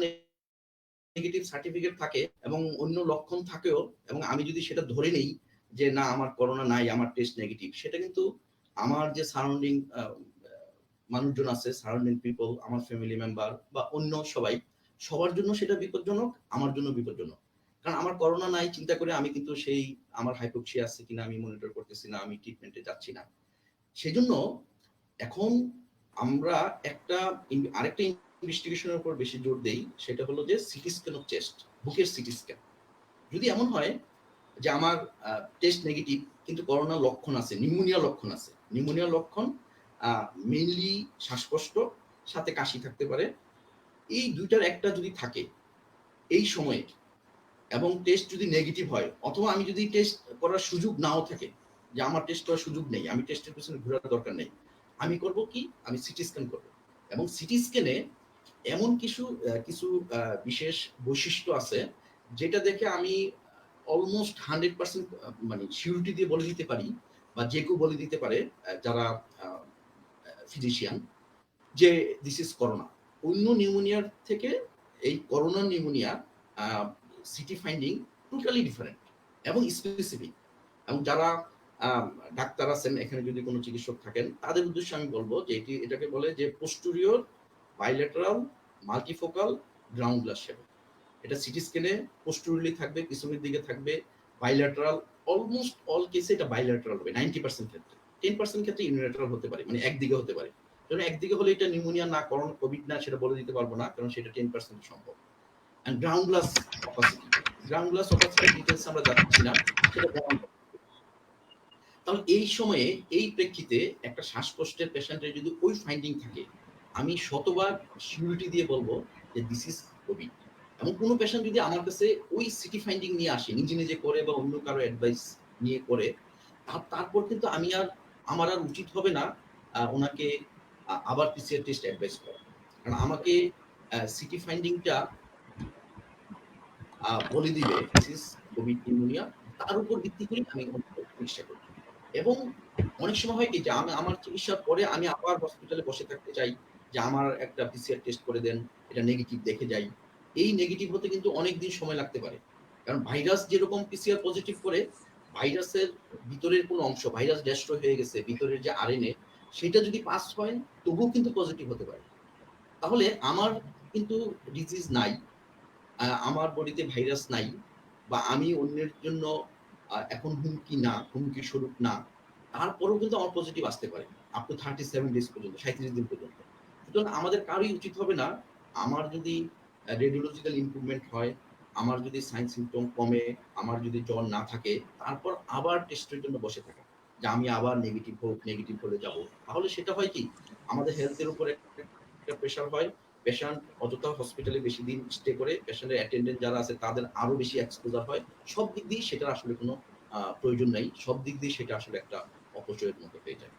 নেগেটিভ সার্টিফিকেট থাকে এবং অন্য লক্ষণ থাকেও, এবং আমি যদি সেটা ধরে নেই যে না আমার করোনা নাই, আমার টেস্ট নেগেটিভ, সেটা কিন্তু আমার যে সারাউন্ডিং মানুষজন আছে, সারাউন্ডিং পিপল, আমার ফ্যামিলি মেম্বার বা অন্য সবাই, সবার জন্য সেটা বিপজ্জনক, আমার জন্য বিপজ্জনক। কারণ আমার করোনা নাই চিন্তা করে আমি কিন্তু সেই আমার হাইপোক্সিয়া আছে কিনা আমি মনিটর করতেছি না, আমি ট্রিটমেন্টে যাচ্ছি না। সেজন্য এখন আমরা আরেকটা ইনভেস্টিগেশনের উপর বেশি জোর দেই, সেটা হলো যে সিটি স্ক্যান অফ চেস্ট, বুকের সিটি স্ক্যান। যদি এমন হয় যে আমার টেস্ট নেগেটিভ কিন্তু করোনার লক্ষণ আছে, নিউমোনিয়া লক্ষণ আছে, নিউমোনিয়া লক্ষণ মেইনলি শ্বাসকষ্ট, সাথে কাশি থাকতে পারে, এই দুইটার একটা যদি থাকে এই সময়ে, এবং টেস্ট যদি নেগেটিভ হয়, অথবা আমি যদি টেস্ট করার সুযোগ নাও থাকে, যে আমার টেস্ট করার সুযোগ নেই, আমি টেস্টের পেছনে ঘোরার দরকার নেই, আমি করব কি, আমি সিটি স্ক্যান করব। এবং সিটি স্ক্যানে এমন কিছু কিছু বিশেষ বৈশিষ্ট্য আছে যেটা দেখে আমি অলমোস্ট 100% মানে সিউরিটি দিয়ে বলে দিতে পারি, বা যে কেউ বলে দিতে পারে যারা ফিজিশিয়ান, যে দিস ইজ করোনা। অন্য নিউমোনিয়ার থেকে এই corona pneumonia city finding totally different এবং স্পেসিফিক। এবং যারা ডাক্তার আছেন এখানে, যদি কোনো চিকিৎসক থাকেন, তাদের উদ্দেশ্যে আমি বলবো যে এটাকে বলে যে posterior bilateral multifocal ground glass shadow. এটা সিটি স্ক্যানে পোস্টেরিয়রলি থাকবে, পিছনের দিকে থাকবে, বাইলেটারাল, অলমোস্ট অল কেসে এটা বাইলেটারাল হবে 90% ক্ষেত্রে। 10% ক্ষেত্রে ইউনিলেটারাল হতে পারে, মানে একদিকে হতে পারে। কারণ একদিকে হলে এটা নিউমোনিয়া না, করোনা, কোভিড না, সেটা বলে দিতে পারবো না, কারণ সেটা 10% সম্ভব। And ground glass opacity, ground glass opacity details আমরা যাচ্ছি না, সেটা গ্রাউন্ড। তাহলে এই সময়ে, এই প্রেক্ষিতে একটা শ্বাসকষ্টের পেশেন্টের যদি ওই ফাইন্ডিং থাকে, আমি শতবার সিউরিটি দিয়ে বলবো যে দিস ইজ কোভিড। এবং কোনো পেশেন্ট যদি আমার কাছে ওই সিটি ফাইন্ডিং নিয়ে আসে, নিজে নিজে করে বা অন্য কারো অ্যাডভাইস নিয়ে করে, তারপর কিন্তু আমার আর উচিত হবে না ওনাকে আবার পিসিআর টেস্ট অ্যাডভাইস করা। কারণ আমাকে সিটি ফাইন্ডিংটা বলে দিবে দিস ইজ কোভিড নিউমোনিয়া, তার উপর ভিত্তি করে আমি চিকিৎসা করি। এবং অনেক সময় হয় কি যে আমার চিকিৎসার পরে আমি আবার হসপিটালে বসে থাকতে চাই, যে আমার একটা পিসিআর টেস্ট করে দেন, এটা নেগেটিভ দেখে যাই। এই নেগেটিভ হতে কিন্তু অনেক দিন সময় লাগতে পারে। কারণ ভাইরাস যেরকম পিসিআর পজিটিভ করে, ভাইরাসের ভিতরের কোনো অংশ, ভাইরাস ডেস্ট্রয় হয়ে গেছে, ভিতরের যে আরএনএ, সেটা যদি পাস হয় তবুও কিন্তু পজিটিভ হতে পারে। তাহলে আমার কিন্তু ডিজিজ নাই, আমার বডিতে ভাইরাস নাই, বা আমি অন্যের জন্য এখন হুমকি স্বরূপ না, তারপরেও কিন্তু আমার পজিটিভ আসতে পারে আপ টু 37 ডেজ পর্যন্ত, 37 দিন পর্যন্ত। সুতরাং আমাদের কারোই উচিত হবে না, আমার যদি রেডিওলজিক্যাল ইমপ্রুভমেন্ট হয়, আমার যদি সাইন সিমটম কমে, আমার যদি জ্বর না থাকে, তারপর আবার টেস্টের জন্য বসে থাকা, যে আমি আবার নেগেটিভ হলে যাব। তাহলে সেটা হয় কি, আমাদের হেলথের উপরে একটা প্রেশার হয়, পেশেন্ট অযথা হসপিটালে বেশি দিন স্টে করে, পেশেন্টের অ্যাটেন্ডেন্ট যারা আছে তাদের আরো বেশি এক্সপোজার হয়। সব দিক দিয়ে সেটার আসলে কোনো প্রয়োজন নাই, সব দিক দিয়ে সেটা আসলে একটা অপচয়ের মতো হয়ে যায়।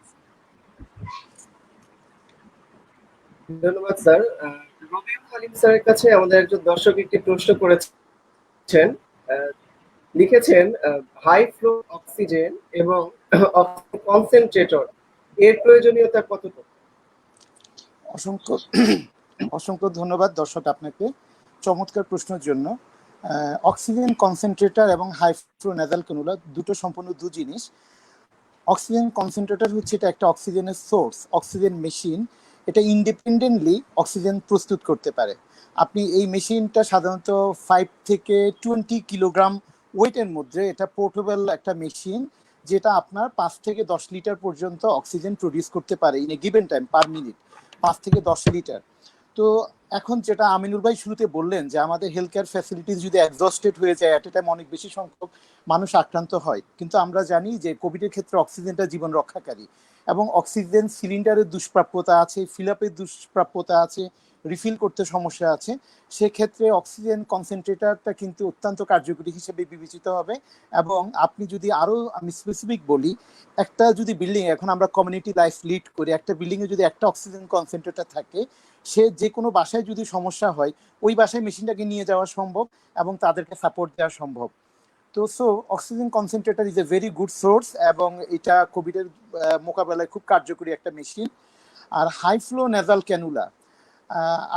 ধন্যবাদ স্যার। রবিউল হালিম স্যারের কাছে আমাদের একজন দর্শক একটি প্রশ্ন করেছেন। আহ, লিখেছেন হাই ফ্লো অক্সিজেন এবং কনসেন্ট্রেটর এর প্রয়োজনীয়তা কতটুকু? অসংখ্য অসংখ্য ধন্যবাদ দর্শক আপনাকে চমৎকার প্রশ্নের জন্য। অক্সিজেন কনসেন্ট্রেটর এবং হাই ফ্লো নেজাল ক্যানুলা দুটো সম্পূর্ণ দু জিনিস। অক্সিজেন কনসেন্ট্রেটর হচ্ছে এটা একটা অক্সিজেনের সোর্স, অক্সিজেন মেশিন। এটা ইন্ডিপেন্ডেন্টলি অক্সিজেন প্রস্তুত করতে পারে। আপনি এই মেশিনটা সাধারণত 5 থেকে 20 কিলোগ্রাম ওয়েটের মধ্যে, এটা পোর্টেবল একটা মেশিন, যেটা আপনার 5 থেকে 10 লিটার পর্যন্ত অক্সিজেন প্রডিউস করতে পারে in a given time per minute, 5 থেকে 10 লিটার। তো এখন যেটা আমিনুল ভাই শুরুতে বললেন যে আমাদের হেলথ কেয়ার ফ্যাসিলিটিস যদি এক্সস্টেড হয়ে যায়, অ্যাট এ টাইম অনেক বেশি সংখ্যক মানুষ আক্রান্ত হয়, কিন্তু আমরা জানি যে কোভিডের ক্ষেত্রে অক্সিজেনটা জীবন রক্ষাকারী, এবং অক্সিজেন সিলিন্ডারের দুষ্প্রাপ্যতা আছে, ফিল আপের দুষ্প্রাপ্যতা আছে, রিফিল করতে সমস্যা আছে। সেক্ষেত্রে অক্সিজেন কনসেন্ট্রেটরটা কিন্তু অত্যন্ত কার্যকরী হিসেবে বিবেচিত হবে। এবং আপনি যদি আরও আমি স্পেসিফিক বলি, একটা যদি বিল্ডিং, এখন আমরা কমিউনিটি লাইফ লিড করি, একটা বিল্ডিংয়ে যদি একটা অক্সিজেন কনসেন্ট্রেটর থাকে, সে যে কোনো বাসায় যদি সমস্যা হয় ওই বাসায় মেশিনটাকে নিয়ে যাওয়া সম্ভব এবং তাদেরকে সাপোর্ট দেওয়া সম্ভব। তো oxygen concentrator is a very good source, এবং এটা কোভিডের মোকাবেলায় খুব কার্যকরী একটা মেশিন। আর হাই ফ্লো নেজাল ক্যানুলা,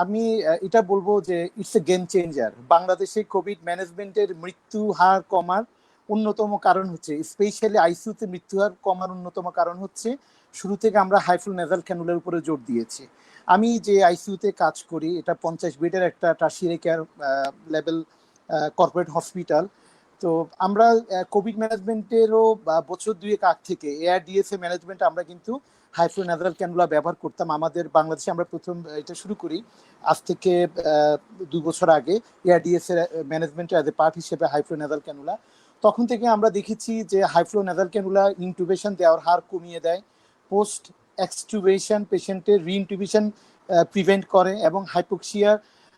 আমি এটা বলবো যে ইটস এ গেম চেঞ্জার। বাংলাদেশে কোভিড ম্যানেজমেন্টের মৃত্যু হার কমার অন্যতম কারণ হচ্ছে, স্পেশালি আইসিইউতে মৃত্যু হার কমার অন্যতম কারণ হচ্ছে শুরু থেকে আমরা হাই ফ্লো নেজাল ক্যানুলার উপরে জোর দিয়েছি। আমি যে আইসিইউতে কাজ করি, এটা 50 বেডের একটা tertiary care level corporate hospital. তো আমরা কোভিড ম্যানেজমেন্টেরও বছর দুয়েক আগ থেকে এআরডিএসএ ম্যানেজমেন্ট আমরা কিন্তু হাই ফ্লো নেজাল ক্যানুলা ব্যবহার করতাম। আমাদের বাংলাদেশে আমরা প্রথম এটা শুরু করি আজ থেকে 2 বছর আগে, এআরডিএস এর ম্যানেজমেন্টের অ্যাজ এ পার্ট হিসেবে হাই ফ্লো নেজাল ক্যানুলা। তখন থেকে আমরা দেখেছি যে high flow nasal cannula intubation দেওয়ার হার কমিয়ে দেয়, পোস্ট এক্সটিউবেশন পেশেন্টের রিইনটিউবেশন প্রিভেন্ট করে, এবং হাইপোক্সিয়া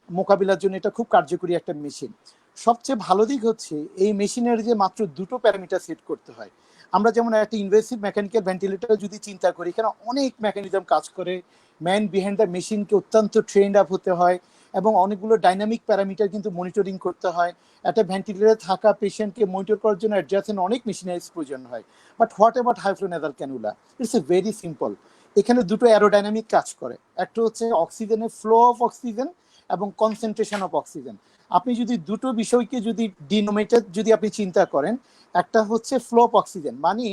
মোকাবিলার জন্য এটা খুব কার্যকরী একটা মেশিন। সবচেয়ে ভালো দিক হচ্ছে এই মেশিনের যে মাত্র দুটো প্যারামিটার সেট করতে হয়। আমরা যেমন একটা ইনভেসিভ মেকানিক্যাল ভেন্টিলেটর যদি চিন্তা করি, এখানে অনেক মেকানিজম কাজ করে, ম্যান বিহাইন্ড দ্য মেশিনকে অত্যন্ত ট্রেন্ড আপ হতে হয়, এবং অনেকগুলো ডাইনামিক প্যারামিটার কিন্তু মনিটরিং করতে হয়। একটা ভেন্টিলেটরে থাকা পেশেন্টকে মনিটর করার জন্য অ্যাডজাস্টেন্ট অনেক মেশিনারিজ প্রয়োজন হয়। But what about high flow nasal cannula? It's a very simple. এখানে দুটো অ্যারোডাইনামিক কাজ করে, একটা হচ্ছে অক্সিজেনের ফ্লো অফ অক্সিজেন এবং কনসেন্ট্রেশন অফ অক্সিজেন। আপনি যদি দুটো বিষয়কে যদি ডিনোমিনেটর যদি আপনি চিন্তা করেন, একটা হচ্ছে ফ্লো অফ অক্সিজেন, মানে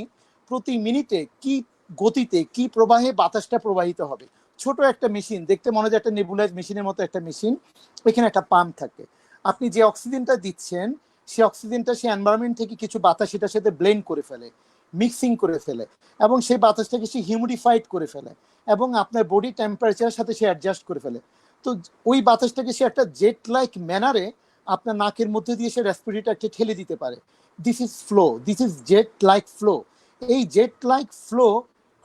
প্রতি মিনিটে কি গতিতে কি প্রবাহে বাতাসটা প্রবাহিত হবে। ছোট একটা মেশিন, দেখতে মনে হয় একটা নেবুলাইজ মেশিনের মতো একটা মেশিন, এখানে একটা পাম্প থাকে। আপনি যে অক্সিজেনটা দিচ্ছেন সেই অক্সিজেনটা সেই এনভায়রনমেন্ট থেকে কিছু বাতাস সেটার সাথে ব্লেন্ড করে ফেলে, মিক্সিং করে ফেলে, এবং সেই বাতাসটাকে সে হিউমিডিফাইড করে ফেলে, এবং আপনার বডি টেম্পারেচারের সাথে সে অ্যাডজাস্ট করে ফেলে। তো ওই বাতাসটাকে সে একটা জেট লাইক ম্যানারে আপনার নাকের মধ্যে দিয়ে সে রেসপিরেটরকে ঠেলে দিতে পারে। This is flow, this is jet like flow. এই jet like flow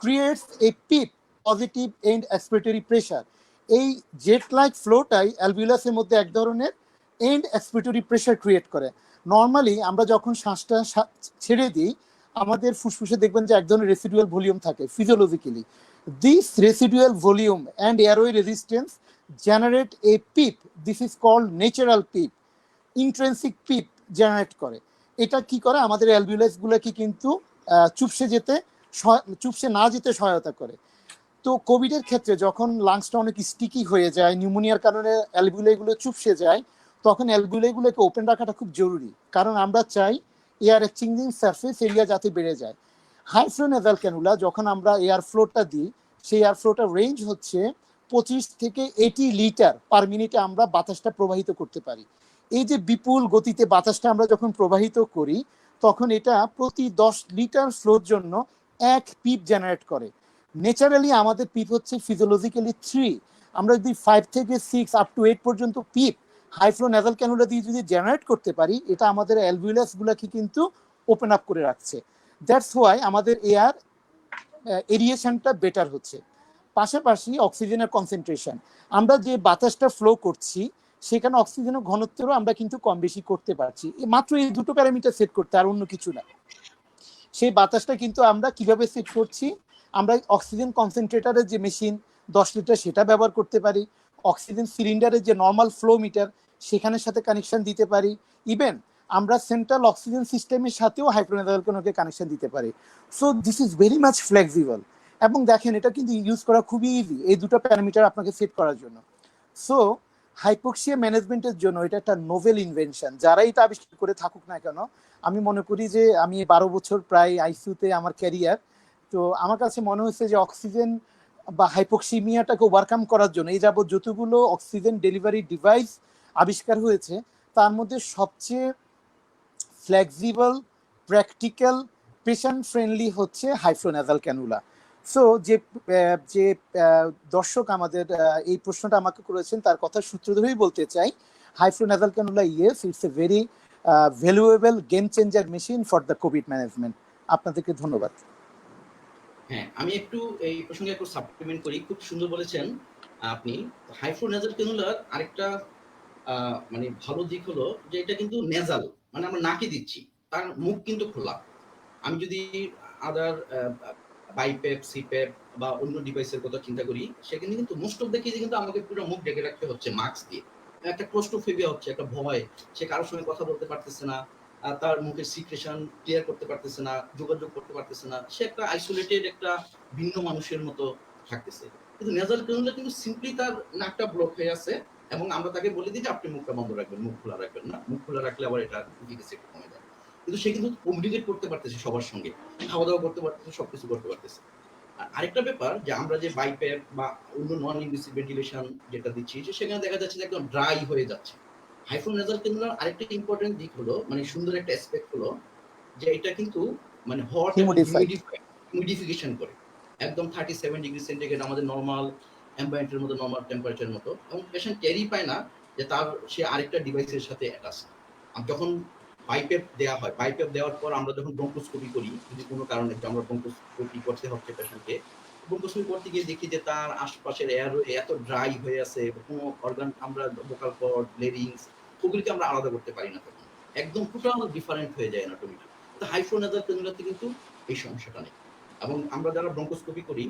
creates a PEEP, positive end expiratory pressure. এই জেট লাইক ফ্লোটাই অ্যালভিউলাসের মধ্যে এক ধরনের এন্ড এক্সপিরেটরি প্রেশার ক্রিয়েট করে। নর্মালি আমরা যখন শ্বাসটা ছেড়ে দিই, আমাদের ফুসফুসে দেখবেন যে এক ধরনের রেসিডুয়াল ভলিউম থাকে physiologically. This residual volume and airway resistance generate a PEEP. This is called natural PEEP. Intrinsic PEEP generate করে। এটা কি করে? আমাদের অ্যালভিউলাস গুলোকে কিন্তু চুপসে না যেতে সহায়তা করে। তো কোভিডের ক্ষেত্রে যখন লাংসটা অনেক স্টিকি হয়ে যায়, নিউমোনিয়ার কারণে অ্যালভিউলাইগুলো চুপসে যায়, তখন অ্যালভিউলাইগুলোকে ওপেন রাখাটা খুব জরুরি, কারণ আমরা চাই এয়ার এক্সচেঞ্জিং সারফেস এরিয়া যাতে বেড়ে যায়। হাই ফ্লো নেজাল ক্যানুলা যখন আমরা এয়ার ফ্লোটা দিই, সেই এয়ার ফ্লোটার রেঞ্জ হচ্ছে 25 থেকে 80 লিটার পার মিনিটে আমরা বাতাসটা প্রবাহিত করতে পারি। এই যে বিপুল গতিতে বাতাসটা আমরা যখন প্রবাহিত করি, তখন এটা প্রতি 10 লিটার ফ্লোর জন্য 1 পিপ জেনারেট করে। ন্যাচারালি আমাদের পিপ হচ্ছে ফিজিওলজিক্যালি 3। আমরা যদি 5 থেকে 6 আপ টু 8 পর্যন্ত পিপ হাই ফ্লো নেজাল ক্যানুলা দিয়ে যদি জেনারেট করতে পারি, এটা আমাদের অ্যালভিউলাস গুলাকে কিন্তু ওপেন আপ করে রাখছে। দ্যাটস হোয়াই আমাদের এয়ার এরিয়েশনটা বেটার হচ্ছে। পাশাপাশি অক্সিজেনের কনসেন্ট্রেশন, আমরা যে বাতাসটা ফ্লো করছি সেখানে অক্সিজেনের ঘনত্বেরও আমরা কিন্তু কম বেশি করতে পারছি, মাত্র এই দুটো প্যারামিটার সেট করতে, আর অন্য কিছু না। সেই বাতাসটা কিন্তু আমরা কিভাবে সেট করছি, আমরা অক্সিজেন কনসেন্ট্রেটারের যে মেশিন 10 লিটার সেটা ব্যবহার করতে পারি, অক্সিজেন সিলিন্ডারের যে নর্মাল ফ্লো মিটার সেখানের সাথে কানেকশন দিতে পারি, ইভেন আমরা সেন্ট্রাল অক্সিজেন সিস্টেমের সাথেও হাইফ্লোনেজালকে কানেকশন দিতে পারি। So this is very much flexible. এবং দেখেন এটা কিন্তু ইউজ করা খুবই ইজি এই দুটো প্যারামিটার আপনাকে সেট করার জন্য। সো হাইপোক্সিয়া ম্যানেজমেন্টের জন্য এটা একটা নোভেল ইনভেনশন, যারা এটা আবিষ্কার করে থাকুক না কেন। আমি মনে করি যে আমি 12 বছর প্রায় আইসিইউতে আমার ক্যারিয়ার, তো আমার কাছে মনে হচ্ছে যে অক্সিজেন বা হাইপোক্সিমিয়াটাকে ওভারকাম করার জন্য এই যাবৎ যতগুলো অক্সিজেন ডেলিভারি ডিভাইস আবিষ্কার হয়েছে তার মধ্যে সবচেয়ে ফ্লেক্সিবল, প্র্যাকটিক্যাল, পেশেন্ট ফ্রেন্ডলি হচ্ছে হাইফ্লোনেজাল ক্যানুলা। সো যে দর্শক আমাদের এই প্রশ্নটা আমাকে করেছেন তার কথা সূত্র ধরেই বলতে চাই, high flow nasal cannula yes, it's a very valuable game changer machine for the COVID management. আপনাদেরকে ধন্যবাদ। হ্যাঁ, আমি একটু এই প্রসঙ্গে একটু সাপ্লিমেন্ট করি। খুব সুন্দর বলেছেন আপনি। হাইফ্লোনেজাল ক্যানুলার আরেকটা মানে ভালো দিক হলো যে এটা কিন্তু নেজাল, মানে আমরা নাকে দিচ্ছি, তার মুখ কিন্তু খোলা। আমি যদি আদার বাইপ্যাপ, সিপ্যাপ বা অন্য ডিভাইসের কথা চিন্তা করি, সেখানে কিন্তু মোস্ট অফ দ্য কেসে কিন্তু আমাকে পুরো মুখ ঢেকে রাখতে হচ্ছে মাস্ক দিয়ে। একটা ক্লোস্ট্রোফোবিয়া হচ্ছে, একটা ভয়, সে কারোর সঙ্গে কথা বলতে পারতেছে না, তার মুখের সিক্রেশন ক্লিয়ার করতে পারতেছে না, যোগাযোগ করতে পারতেছে না, সে একটা আইসোলেটেড একটা ভিন্ন মানুষের মতো থাকতেছে। কিন্তু নেজাল ক্যানুলা কিন্তু সিম্পলি তার নাকটা ব্লক হয়ে আছে এবং আমরা তাকে বলে দিই যে আপনি মুখটা বন্ধ রাখবেন, মুখ খোলা রাখবেন না। মুখ খোলা রাখলে আবার এটা এফিকাসি একটু কমে যায়। কিন্তু সে কিন্তু কমিউনিকেট করতে পারতেছে সবার সঙ্গে, খাওয়া দাওয়া করতে পারতেছে, সবকিছু করতে পারতেছে। আর আরেকটা ব্যাপার যে আমরা যে বাইপ্যাপ বা অন্য নন ইনভেসিভ ভেন্টিলেশন যেটা দিচ্ছি, যে সেখানে দেখা যাচ্ছে যে একদম ড্রাই হয়ে যাচ্ছে। হাইফ্লোনেজাল ক্যানুলার আরেকটা ইম্পর্টেন্ট দিক হলো, মানে সুন্দর একটা অ্যাসপেক্ট হলো যে এটা কিন্তু মানে হট এবং হিউমিডিফিকেশন করে একদম 37 ডিগ্রি সেন্টিগ্রেড, আমাদের নর্মাল অ্যাম্বিয়েন্টের মতো, নর্মাল টেম্পারেচারের মতো। এবং পেশেন্ট টেরই পায় না যে তার সে আরেকটা ডিভাইসের সাথে অ্যাটাচ। যখন বাইপ্যাপ দেওয়া হয়, বাইপ্যাপ দেওয়ার পর আমরা যখন ব্রঙ্কোস্কোপি করি, যদি কোনো কারণে আমরা ব্রঙ্কোস্কোপি করতে হচ্ছে পেশেন্টকে, ব্রঙ্কোস্কোপি করতে গিয়ে দেখি যে তার আশপাশের এয়ার এত ড্রাই হয়ে আছে, কোনো অর্গান আমরা ভোকাল কর্ড, লেরিংস ওগুলিকে আমরা আলাদা করতে পারি না, তখন একদম টোটাল ডিফারেন্ট হয়ে যায় অ্যানাটমিটা। তো হাইফ্লোনেজাল ক্যানুলাতে কিন্তু এই সমস্যাটা নেই। এবং আমরা যারা ব্রঙ্কোস্কোপি করি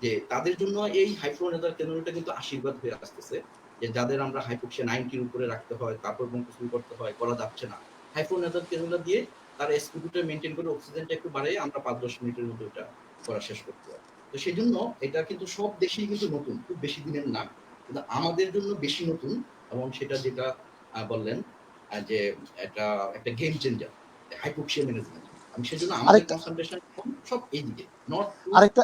যে তাদের জন্য এই হাইফ্লোনেজাল ক্যানুলাটা কিন্তু আশীর্বাদ হয়ে আসতেছে, যে যাদের আমরা হাইপোক্সিয়া 90 উপরে রাখতে হয়, তারপর ব্রঙ্কোস্কোপি করতে হয়, করা যাচ্ছে না, হাইফ্লোনেজাল ক্যানুলা দিয়ে তার এসপিটা মেনটেন করে অক্সিজেনটা একটু বাড়িয়ে আমরা 5-10 মিনিটের মধ্যে এটা করা শেষ করতে হয়। তো সেই জন্য এটা কিন্তু সব দেশেই কিন্তু নতুন, খুব বেশি দিনের না, কিন্তু আমাদের জন্য বেশি নতুন। এবং সেটা যেটা বললেন যে এটা একটা গেম চেঞ্জার হাইপোক্সিয়া ম্যানেজমেন্ট। আমি সেজন্য আমাদের কনসেন্ট্রেশন সব এই দিকে, নট আরেকটা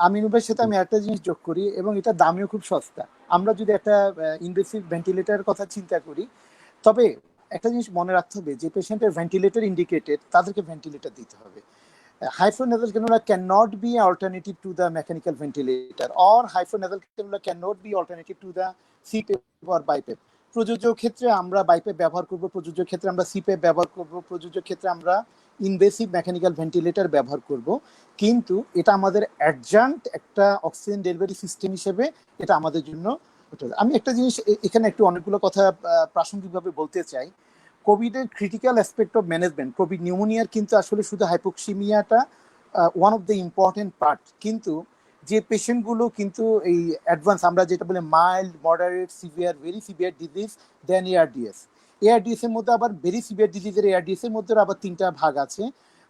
আমিনুবের সাথে আমি একটা জিনিস যোগ করি, এবং এটা দামেও খুব সস্তা। আমরা যদি একটা ইনভেসিভ ভেন্টিলেটরের কথা চিন্তা করি, তবে একটা জিনিস মনে রাখতে হবে, যে পেশেন্টের ভেন্টিলেটর ইন্ডিকেটেড তাদেরকে ভেন্টিলেটর দিতে হবে। Hyphonasal cannula cannot be alternative to the mechanical ventilator, or hyphonasal cannula cannot be alternative to the CPAP or BiPAP. প্রযোজ্য ক্ষেত্রে আমরা বাইপেপ ব্যবহার করব, প্রযোজ্য ক্ষেত্রে আমরা সিপেপ ব্যবহার করব, প্রযোজ্য ক্ষেত্রে আমরা ইনভেসিভ মেকানিক্যাল ভেন্টিলেটর ব্যবহার করব। কিন্তু এটা আমাদের অ্যাডজান্ট একটা অক্সিজেন ডেলিভারি সিস্টেম হিসেবে এটা আমাদের জন্য। আমি একটা জিনিস এখানে একটু অনেকগুলো কথা প্রাসঙ্গিকভাবে বলতে চাই। কোভিডের critical aspect of management, COVID নিউমোনিয়ার কিন্তু আসলে শুধু হাইপোক্সিমিয়াটা one of the important part, কিন্তু যে পেশেন্টগুলো কিন্তু এই অ্যাডভান্স, আমরা যেটা বলে mild, moderate, severe, very severe disease, then ARDS. ARDS এর মধ্যে আবার ভেরি সিভিয়ার ডিজিজের এআরডিএস এর মধ্যে আবার 3টা ভাগ আছে,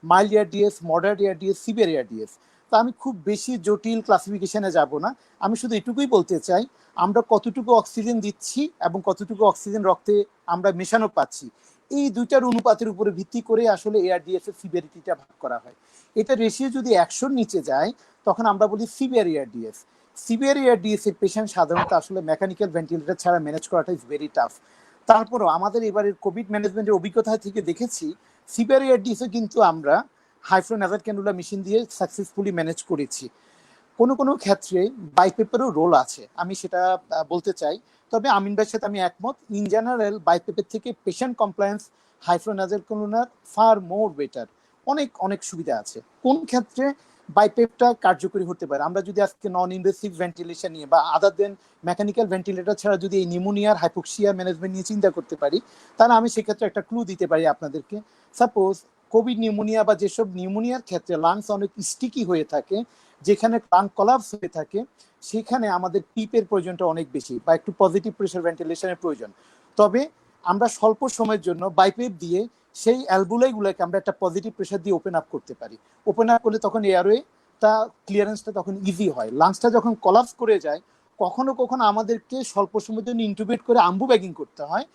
mild ARDS, moderate ARDS, severe ARDS. তো আমি খুব বেশি জটিল ক্লাসিফিকেশনে যাব না, আমি শুধু এটুকুই বলতে চাই, আমরা কতটুকু অক্সিজেন দিচ্ছি এবং কতটুকু অক্সিজেন রক্তে আমরা মেশানো পাচ্ছি, এই দুইটার অনুপাতের উপরে ভিত্তি করে আসলে এআরডিএস এর সিভিয়ারিটিটা ভাগ করা হয়। এটা রেশিও যদি 100-র নিচে যায় তখন আমরা বলি সিভিয়ার এআরডিএস। সিভিয়ার এআরডিএস এর পেশেন্ট সাধারণত আসলে মেকানিক্যাল ভেন্টিলেটর ছাড়া ম্যানেজ করাটা ইজ ভেরি টাফ। তারপরও আমাদের এবারের কোভিড ম্যানেজমেন্টের অভিজ্ঞতা থেকে দেখেছি সিভিয়ার এআরডিএস কিন্তু আমরা হাইফ্লোনেজাল ক্যানুলা মেশিন দিয়ে সাকসেসফুলি ম্যানেজ করেছি। কোনো কোনো ক্ষেত্রে বাইপেপেরও রোল আছে, আমি সেটা বলতে চাই। তবে আমিন ভাইয়ের সাথে আমি একমত, ইন জেনারেল বাইপেপের থেকে পেশেন্ট কমপ্লায়েন্স হাইফ্লোনেজাল ক্যানুলার ফার মোর বেটার, অনেক অনেক সুবিধা আছে। কোন ক্ষেত্রে বাইপেপটা কার্যকরী হতে পারে, আমরা যদি আজকে নন ইনভেসিভ ভেন্টিলেশন নিয়ে বা আদার দেন মেকানিক্যাল ভেন্টিলেটর ছাড়া যদি এই নিউমোনিয়ার হাইপোক্সিয়া ম্যানেজমেন্ট নিয়ে চিন্তা করতে পারি, তাহলে আমি সেক্ষেত্রে একটা ক্লু দিতে পারি আপনাদেরকে। সাপোজ কোভিড নিউমোনিয়া বা যেসব নিউমোনিয়ার ক্ষেত্রে লাংস অনেক স্টিকি হয়ে থাকে, যেখানে লাং কলাপস হয়ে থাকে, সেখানে আমাদের পিপের প্রয়োজনটা অনেক বেশি বা একটু পজিটিভ প্রেশার ভেন্টিলেশনের প্রয়োজন। তবে আমরা স্বল্প সময়ের জন্য বাইপেপ দিয়ে সেই অ্যালবুলাইগুলোকে আমরা একটা পজিটিভ প্রেশার দিয়ে ওপেন আপ করতে পারি। ওপেন আপ করলে তখন এয়ারওয়েটা ক্লিয়ারেন্সটা তখন ইজি হয়। লাংসটা যখন কলাপস করে যায়, কখনো কখনো আমাদেরকে স্বল্প সময়ের জন্য ইন্টুবেট করে আম্বু ব্যাগিং করতে হয়।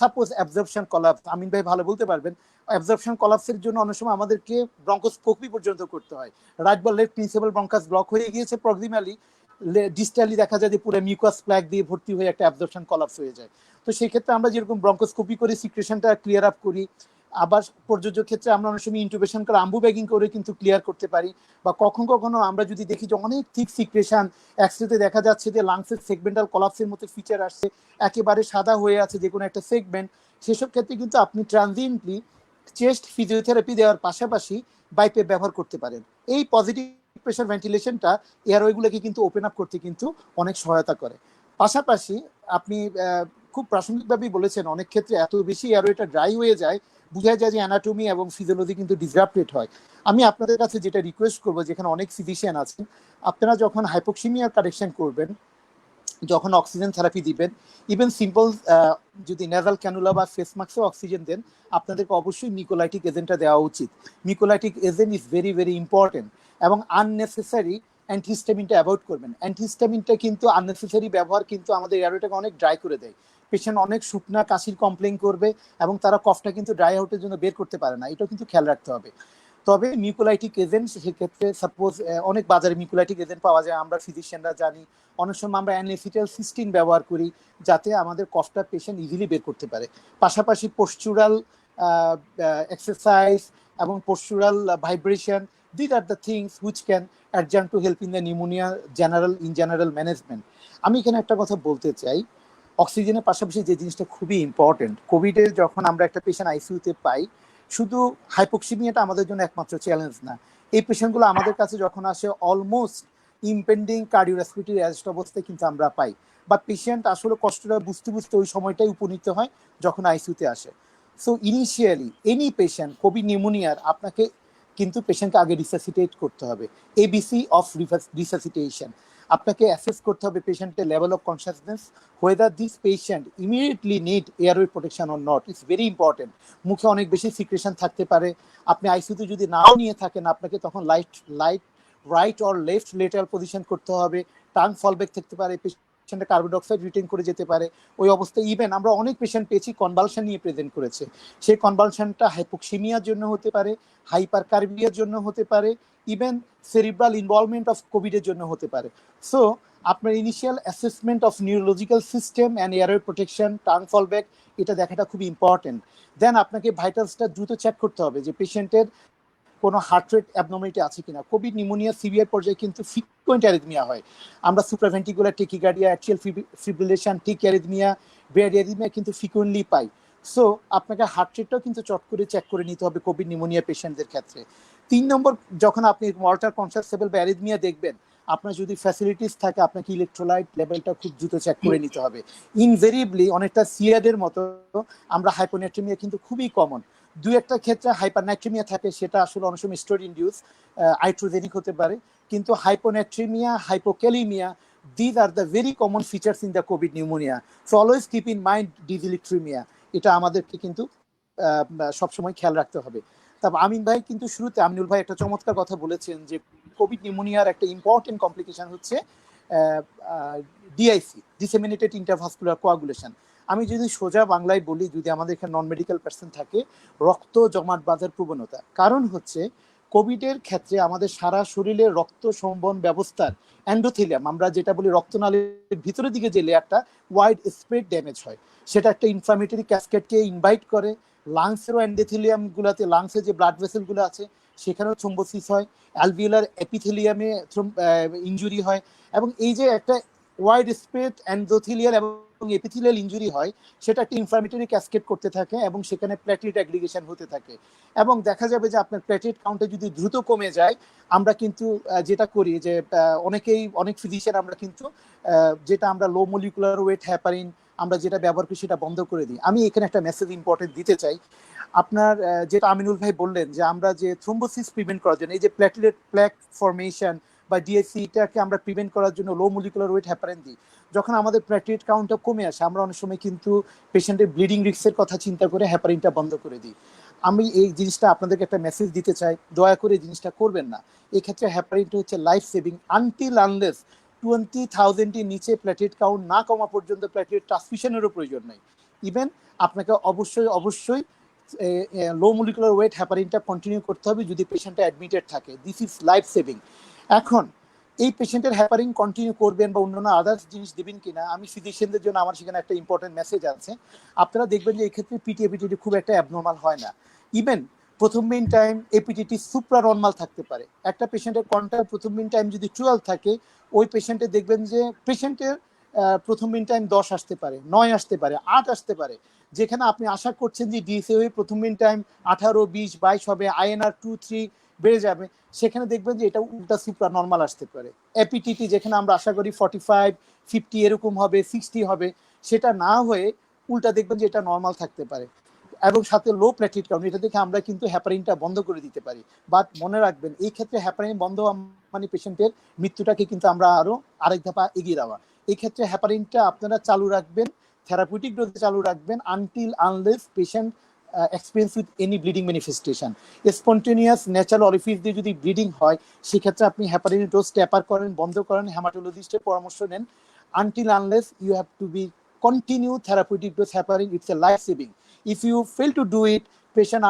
সাপোজ অ্যাবজর্পশন কলাপস, আমিন ভাই ভালো বলতে পারবেন, অ্যাবজর্পশন কলাপসের জন্য অনেক সময় আমাদেরকে ব্রঙ্কোস্কোপি পর্যন্ত করতে হয়। রাইট বা লেফট প্রিন্সিপাল ব্রঙ্কাস ব্লক হয়ে গিয়েছে প্রক্সিমালি, ডিস্টালি দেখা যায় যে পুরো মিউকাস প্ল্যাক দিয়ে ভর্তি হয়ে একটা অ্যাবজর্পশন কলাপস হয়ে যায়। তো সেই ক্ষেত্রে আমরা যেরকম ব্রঙ্কোস্কোপি করে সিক্রেশনটা ক্লিয়ার আপ করি, আবার প্রযোজ্য ক্ষেত্রে আমরা অনেক সময় ইন্টুবেশন করে আম্বু ব্যাগিং করে কিন্তু ক্লিয়ার করতে পারি। বা কখনো কখনো আমরা যদি দেখি যে অনেক থিক সিক্রেশন, একসাথে দেখা যাচ্ছে যে লাংসের সেগমেন্টাল কলাপসের মতো ফিচার আসছে, একেবারে সাদা হয়ে আছে যে কোনো একটা সেগমেন্ট, সেসব ক্ষেত্রে কিন্তু আপনি ট্রানজিয়েন্টলি চেস্ট ফিজিওথেরাপি দেওয়ার পাশাপাশি বাইপেপ ব্যবহার করতে পারেন। এই পজিটিভ প্রেশার ভেন্টিলেশনটা এয়ারওয়েগুলোকে কিন্তু ওপেন আপ করতে কিন্তু অনেক সহায়তা করে। পাশাপাশি আপনি খুব প্রাসঙ্গিকভাবেই বলেছেন, অনেক ক্ষেত্রে এত বেশি এয়ারওয়েটা ড্রাই হয়ে যায়, বোঝা যায় যে অ্যানাটমি এবং ফিজিওলজি কিন্তু ডিসরাপ্টেড হয়। আমি আপনাদের কাছে যেটা রিকোয়েস্ট করবো, যেখানে অনেক ফিজিশিয়ান আছেন, আপনারা যখন হাইপোক্সিমিয়ার কারেকশন করবেন, যখন অক্সিজেন থেরাপি দিবেন, ইভেন সিম্পল যদি নেজাল ক্যানুলা বা ফেস মাস্কেও অক্সিজেন দেন, আপনাদেরকে অবশ্যই মিকোলাইটিক এজেন্টটা দেওয়া উচিত। Mucolytic agent is very very important. এবং আননেসেসারি অ্যান্টিহিস্টামিনটা অ্যাভয়েড করবেন। অ্যান্টিহিস্টামিনটা কিন্তু আননেসেসারি ব্যবহার কিন্তু আমাদের এয়ারওয়েটাকে অনেক ড্রাই করে দেয়। পেশেন্ট অনেক শুকনা কাশির কমপ্লেন করবে এবং তারা কফটা কিন্তু ড্রাই আউটের জন্য বের করতে পারে না, এটাও কিন্তু খেয়াল রাখতে হবে। তবে মিউকোলাইটিক এজেন্ট সেক্ষেত্রে সাপোজ অনেক বাজারে মিউকোলাইটিক এজেন্ট পাওয়া যায়, আমরা ফিজিশিয়ানরা জানি। অনেক সময় আমরা অ্যানেসিটাইলসিস্টিন ব্যবহার করি যাতে আমাদের কফটা পেশেন্ট ইজিলি বের করতে পারে। পাশাপাশি পোস্চুরাল এক্সারসাইজ এবং postural vibration, this are the things which can adjunct to help in the pneumonia general management. আমি এখানে একটা কথা বলতে চাই, অক্সিজেনের পাশাপাশি যে জিনিসটা খুবই ইম্পর্টেন্ট, কোভিডের যখন আমরা একটা পেশেন্ট আইসিইউতে পাই, শুধু হাইপোক্সিমিয়াটা আমাদের জন্য একমাত্র চ্যালেঞ্জ না। এই পেশেন্টগুলো আমাদের কাছে যখন আসে অলমোস্ট ইম্পেন্ডিং কার্ডিওরেসপিরেটরি অ্যারেস্ট অবস্থায় কিন্তু আমরা পাই, বা পেশেন্ট আসলে কষ্টটা বুঝতে বুঝতে ওই সময়টাই উপনীত হয় যখন আইসিইউতে আসে। So initially any patient COVID নিউমোনিয়ার, আপনাকে কিন্তু পেশেন্টকে আগে রিসাসিটেট করতে হবে। এবিসি অফ রিসাসিটেশন, আপনাকে অ্যাসেস করতে হবে পেশেন্টের level of consciousness, whether this patient immediately need airway protection or not. It's very important. মুখে অনেক বেশি সিক্রেশন থাকতে পারে, আপনি আইসিইউতে যদি নাও নিয়ে থাকেন, আপনাকে তখন right or left lateral position করতে হবে। টাং ফলব্যাক থাকতে পারে, পেশেন্টের কার্বন ডাইঅক্সাইড রিটেন করে যেতে পারে। ওই অবস্থায় ইভেন আমরা অনেক পেশেন্ট পেয়েছি কনভালশন নিয়ে প্রেজেন্ট করেছে। সেই কনভালশনটা হাইপোক্সিমিয়ার জন্য হতে পারে, হাইপারকার্বিয়ার জন্য হতে পারে, ইভেন সেরিব্রাল ইনভলভমেন্ট অফ কোভিডের জন্য হতে পারে। সো আপনার initial assessment of neurological system and airway protection, tongue fallback, এটা দেখাটা খুব ইম্পর্টেন্ট। দেন আপনাকে ভাইটালসটা দ্রুত চেক করতে হবে যে পেশেন্টের কোনো হার্ট রেট অ্যাবনর্মালিটি আছে কিনা। কোভিড নিউমোনিয়া সিভিয়ার পর্যায়ে কিন্তু ফ্রিকোয়েন্ট অ্যারিথমিয়া হয়। আমরা supraventricular tachycardia, atrial fibrillation, tick arrhythmia, bread arrhythmia কিন্তু ফ্রিকোয়েন্টলি পাই। সো আপনাকে হার্ট রেটটাও কিন্তু চট করে চেক করে নিতে হবে কোভিড নিউমোনিয়া পেশেন্টদের ক্ষেত্রে। 3 নম্বর, যখন আপনি ওয়াটার কনসাসেবল বা অ্যারিথমিয়া দেখবেন, আপনার যদি ফ্যাসিলিটিস থাকে, আপনাকে ইলেকট্রোলাইট লেভেলটা খুব দ্রুত চেক করে নিতে হবে। ইনভেরিয়েবলি অনেকটা সিয়াডের মতো আমরা হাইপোনাইট্রেমিয়া কিন্তু খুবই কমন। দুই একটা ক্ষেত্রে হাইপারনাইট্রেমিয়া থাকে, সেটা আসলে অনেক সময় স্টেরয়েড ইনডিউস আইট্রোজেনিক হতে পারে, কিন্তু হাইপোনাইট্রেমিয়া, hypokalaemia, these are the very common features in the COVID pneumonia. So always keep in mind dyslipidemia, এটা আমাদেরকে কিন্তু সবসময় খেয়াল রাখতে হবে। তারপর আমিন ভাই কিন্তু শুরুতে, আমিনুল ভাই একটা চমৎকার কথা বলেছেন যে কোভিড নিউমোনিয়ার একটা ইম্পর্টেন্ট কমপ্লিকেশন হচ্ছে ডিআইসি, ডিসেমিনেটেড ইন্টারভাস্কুলার কোয়াগুলেশন। আমি যদি সোজা বাংলায় বলি, যদি আমাদের এখানে নন মেডিকেল পার্সন থাকে, রক্ত জমাট বাঁধার প্রবণতা। কারণ হচ্ছে কোভিডের ক্ষেত্রে আমাদের সারা শরীরের রক্ত সংবহন ব্যবস্থার এন্ডোথেলিয়াম, আমরা যেটা বলি রক্তনালীর ভিতরের দিকে যে লেয়ারটা, ওয়াইড স্প্রেড ড্যামেজ হয়। সেটা একটা ইনফ্লামেটরি ক্যাসকেডকে ইনভাইট করে। লাংসেরও এন্ডোথেলিয়ামগুলোতে, লাংসে যে ব্লাড ভেসেলগুলো আছে সেখানেও থ্রোম্বোসিস হয়, অ্যালভিওলার এপিথেলিয়ামে ইনজুরি হয়, এবং এই যে একটা ওয়াইড স্প্রেড এন্ডোথেলিয়াল এবং এপিথেলিয়াল ইনজুরি হয়, সেটা একটা ইনফ্লামেটরি ক্যাসকেড করতে থাকে এবং সেখানে প্লেটলেট অ্যাগ্রিগেশন হতে থাকে। এবং দেখা যাবে যে আপনার প্লেটলেট কাউন্টে যদি দ্রুত কমে যায়, আমরা কিন্তু যেটা করি যে অনেক ফিজিশিয়ান আমরা কিন্তু যেটা আমরা লো মলিকুলার ওয়েট হ্যাপারিন আমরা যেটা ব্যবহার করি সেটা বন্ধ করে দিই। আমি এখানে একটা মেসেজ ইম্পর্টেন্ট দিতে চাই। আপনার যেটা আমিনুল ভাই বললেন যে আমরা যে থ্রোম্বোসিস প্রিভেন্ট করার জন্য এই যে প্ল্যাটেলেট প্ল্যাক ফরমেশন বা ডিএসসিটাকে আমরা প্রিভেন্ট করার জন্য লো মলিকুলার ওয়েট হ্যাপারিন দিই। যখন আমাদের প্ল্যাটেলেট কাউন্টটা কমে আসে আমরা অনেক সময় কিন্তু পেশেন্টের ব্লিডিং রিস্কের কথা চিন্তা করে হ্যাপারিনটা বন্ধ করে দিই। আমি এই জিনিসটা আপনাদেরকে একটা মেসেজ দিতে চাই, দয়া করে এই জিনিসটা করবেন না। এক্ষেত্রে হ্যাপারিনটা হচ্ছে লাইফ সেভিং আনটিল আনলেস 20,000 এর নিচে প্ল্যাটেলেট কাউন্ট না কমা পর্যন্ত প্ল্যাটেলেট ট্রান্সফিউশনেরও প্রয়োজন নেই। ইভেন আপনাকে অবশ্যই লো মলিকুলার ওয়েট হ্যাপারিনটা কন্টিনিউ করতে হবে যদি পেশেন্টটা অ্যাডমিটেড থাকে। This is life saving. এখন এই পেশেন্টের হ্যাপারিন কন্টিনিউ করবেন বা অন্যান্য আদার্স জিনিস দিবেন কিনা, আমি ফিজিশিয়ানদের জন্য আমার সেখানে একটা ইম্পর্টেন্ট মেসেজ আছে। আপনারা দেখবেন যে এই ক্ষেত্রে পিটিএপিটিটি খুব একটা অ্যাবনর্মাল হয় না। ইভেন প্রথম mean time APTT supra normal থাকতে পারে। একটা পেশেন্টের কন্টার প্রথম মিন টাইম যদি 12 থাকে, ওই পেশেন্টে দেখবেন যে পেশেন্টের প্রথম মিন টাইম 10 আসতে পারে, 9 আসতে পারে, 8 আসতে পারে। যেখানে আপনি আশা করছেন যে ডিএসএ প্রথম মিন টাইম 18, 20, 22 হবে, আইএনআর 2-3 বেড়ে যাবে, সেখানে দেখবেন যে এটা উল্টা সুপ্রা নর্মাল আসতে পারে। এপিটিটি যেখানে আমরা আশা করি 45, 50 এরকম হবে, 60 হবে, সেটা না হয়ে উল্টা দেখবেন যে এটা নর্মাল থাকতে পারে। এবং সাথে লো প্ল্যাটেলেট কাউন্ট, এটা দেখে আমরা কিন্তু হ্যাপারিনটা বন্ধ করে দিতে পারি। বাট মনে রাখবেন এই ক্ষেত্রে হ্যাপারিন বন্ধ মানে পেশেন্টের মৃত্যুটাকে কিন্তু আমরা আরো আরেক ধাপা এগিয়ে দেওয়া। এই ক্ষেত্রে হ্যাপারিনটা আপনারা চালু রাখবেন, থেরাপিউটিক ডোজে চালু রাখবেন until unless patient experience with any bleeding manifestation. Spontaneous natural orifice দিয়ে যদি ব্লিডিং হয় সেক্ষেত্রে আপনি হ্যাপারিনের ডোজ ট্যাপার করেন, বন্ধ করেন, হেমাটোলজিস্টের পরামর্শ নেন। Until unless you have to be continue therapeutic dose heparin, it's a life saving. If you fail to do it, patient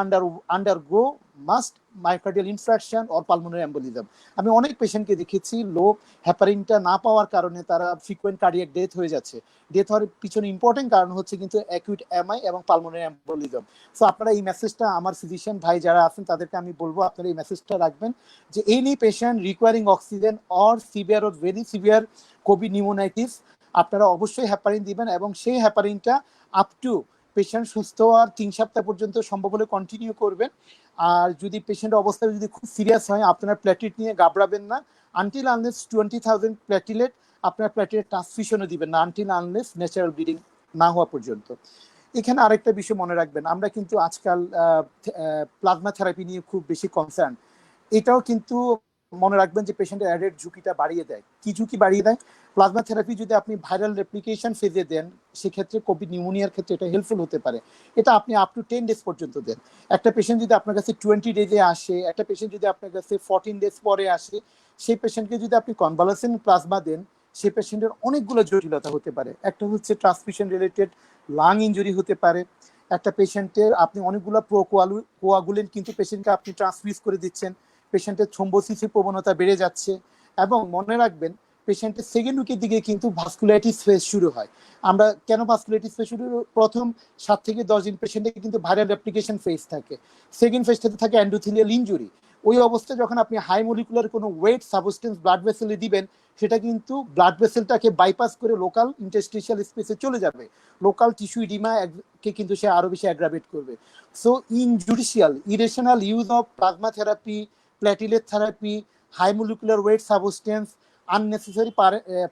undergo must myocardial infarction or pulmonary embolism. আমি অনেক পেশেন্টকে দেখেছি লো হ্যাপারিনটা না পাওয়ার কারণে তারা ফ্রিকোয়েন্ট কার্ডিয়াক ডেথ হয়ে যাচ্ছে। ডেথ হওয়ার পিছনে ইম্পর্টেন্ট কারণ হচ্ছে কিন্তু অ্যাকিউট এমআই এবং পালমোনারি এম্বোলিজম। সো আপনারা এই মেসেজটা আমার ফিজিশিয়ান ভাই যারা আছেন তাদেরকে আমি বলবো আপনারা এই মেসেজটা রাখবেন যে any patient recurring oxygen or severe or very severe Covid pneumonitis আপনারা অবশ্যই হ্যাপারিন দিবেন এবং সেই হ্যাপারিনটা আপ টু পেশেন্ট সুস্থ হওয়ার 3 সপ্তাহ পর্যন্ত সম্ভব হলে কন্টিনিউ করবেন। আর যদি পেশেন্টের অবস্থা যদি খুব সিরিয়াস হয় আপনার প্ল্যাটেলেট নিয়ে ঘাবড়াবেন না। আনটিল আনলেস 20,000 প্ল্যাটেলেট আপনার প্ল্যাটেলেট ট্রান্সফিউশনও দিবেন না আনটিল আনলেস ন্যাচারাল ব্লিডিং না হওয়া পর্যন্ত। এখানে আরেকটা বিষয় মনে রাখবেন, আমরা কিন্তু আজকাল প্লাজমা থেরাপি নিয়ে খুব বেশি কনসার্ন। এটাও কিন্তু মনে রাখবেন যে পেশেন্টের অ্যাডেড ঝুঁকিটা বাড়িয়ে দেয়। কি ঝুঁকি বাড়িয়ে দেয়? প্লাজমা থেরাপি যদি আপনি ভাইরাল রেপ্লিকেশন ফেজে দেন সেক্ষেত্রে কোভিড নিউমোনিয়ার ক্ষেত্রে এটা হেল্পফুল হতে পারে। এটা আপনি আপ টু 10 ডেজ পর্যন্ত দেন। একটা পেশেন্ট যদি আপনার কাছে 20 ডেজে আসে, একটা পেশেন্ট যদি আপনার কাছে 14 ডেজ পরে আসে, সেই পেশেন্টকে যদি আপনি কনভালসেন্ট প্লাজমা দেন সেই পেশেন্টের অনেকগুলো জটিলতা হতে পারে। একটা হচ্ছে ট্রান্সমিশন রিলেটেড লাং ইনজুরি হতে পারে। একটা পেশেন্টের আপনি অনেকগুলো কোয়াগুলেন্ট কিন্তু পেশেন্টকে আপনি ট্রান্সফিউজ করে দিচ্ছেন, পেশেন্টের থ্রোম্বোসিসের প্রবণতা বেড়ে যাচ্ছে। এবং মনে রাখবেন পেশেন্টের সেকেন্ড উইকের দিকে কিন্তু ভাস্কুলাইটিস ফেজ শুরু হয়। আমরা কেন ভাস্কুলাইটিস ফেজ শুরু? প্রথম 7 থেকে 10 দিন পেশেন্টের কিন্তু ভাইরাল রেপ্লিকেশন ফেজ থাকে, সেকেন্ড ফেজটাতে থাকে এন্ডোথেলিয়াল ইনজুরি। ওই অবস্থায় যখন আপনি হাই মলিকুলার কোনো ওয়েট সাবস্টেন্স ব্লাড ভেসেলে দিবেন সেটা কিন্তু ব্লাড ভেসেলটাকে বাইপাস করে লোকাল ইন্টারস্টিশিয়াল স্পেসে চলে যাবে, লোকাল টিস্যু ইডিমা কে কিন্তু সে আরো বেশি অ্যাগ্রাভেট করবে। So injudicial irrational use of plasma therapy, platelet therapy, high molecular weight substance, unnecessary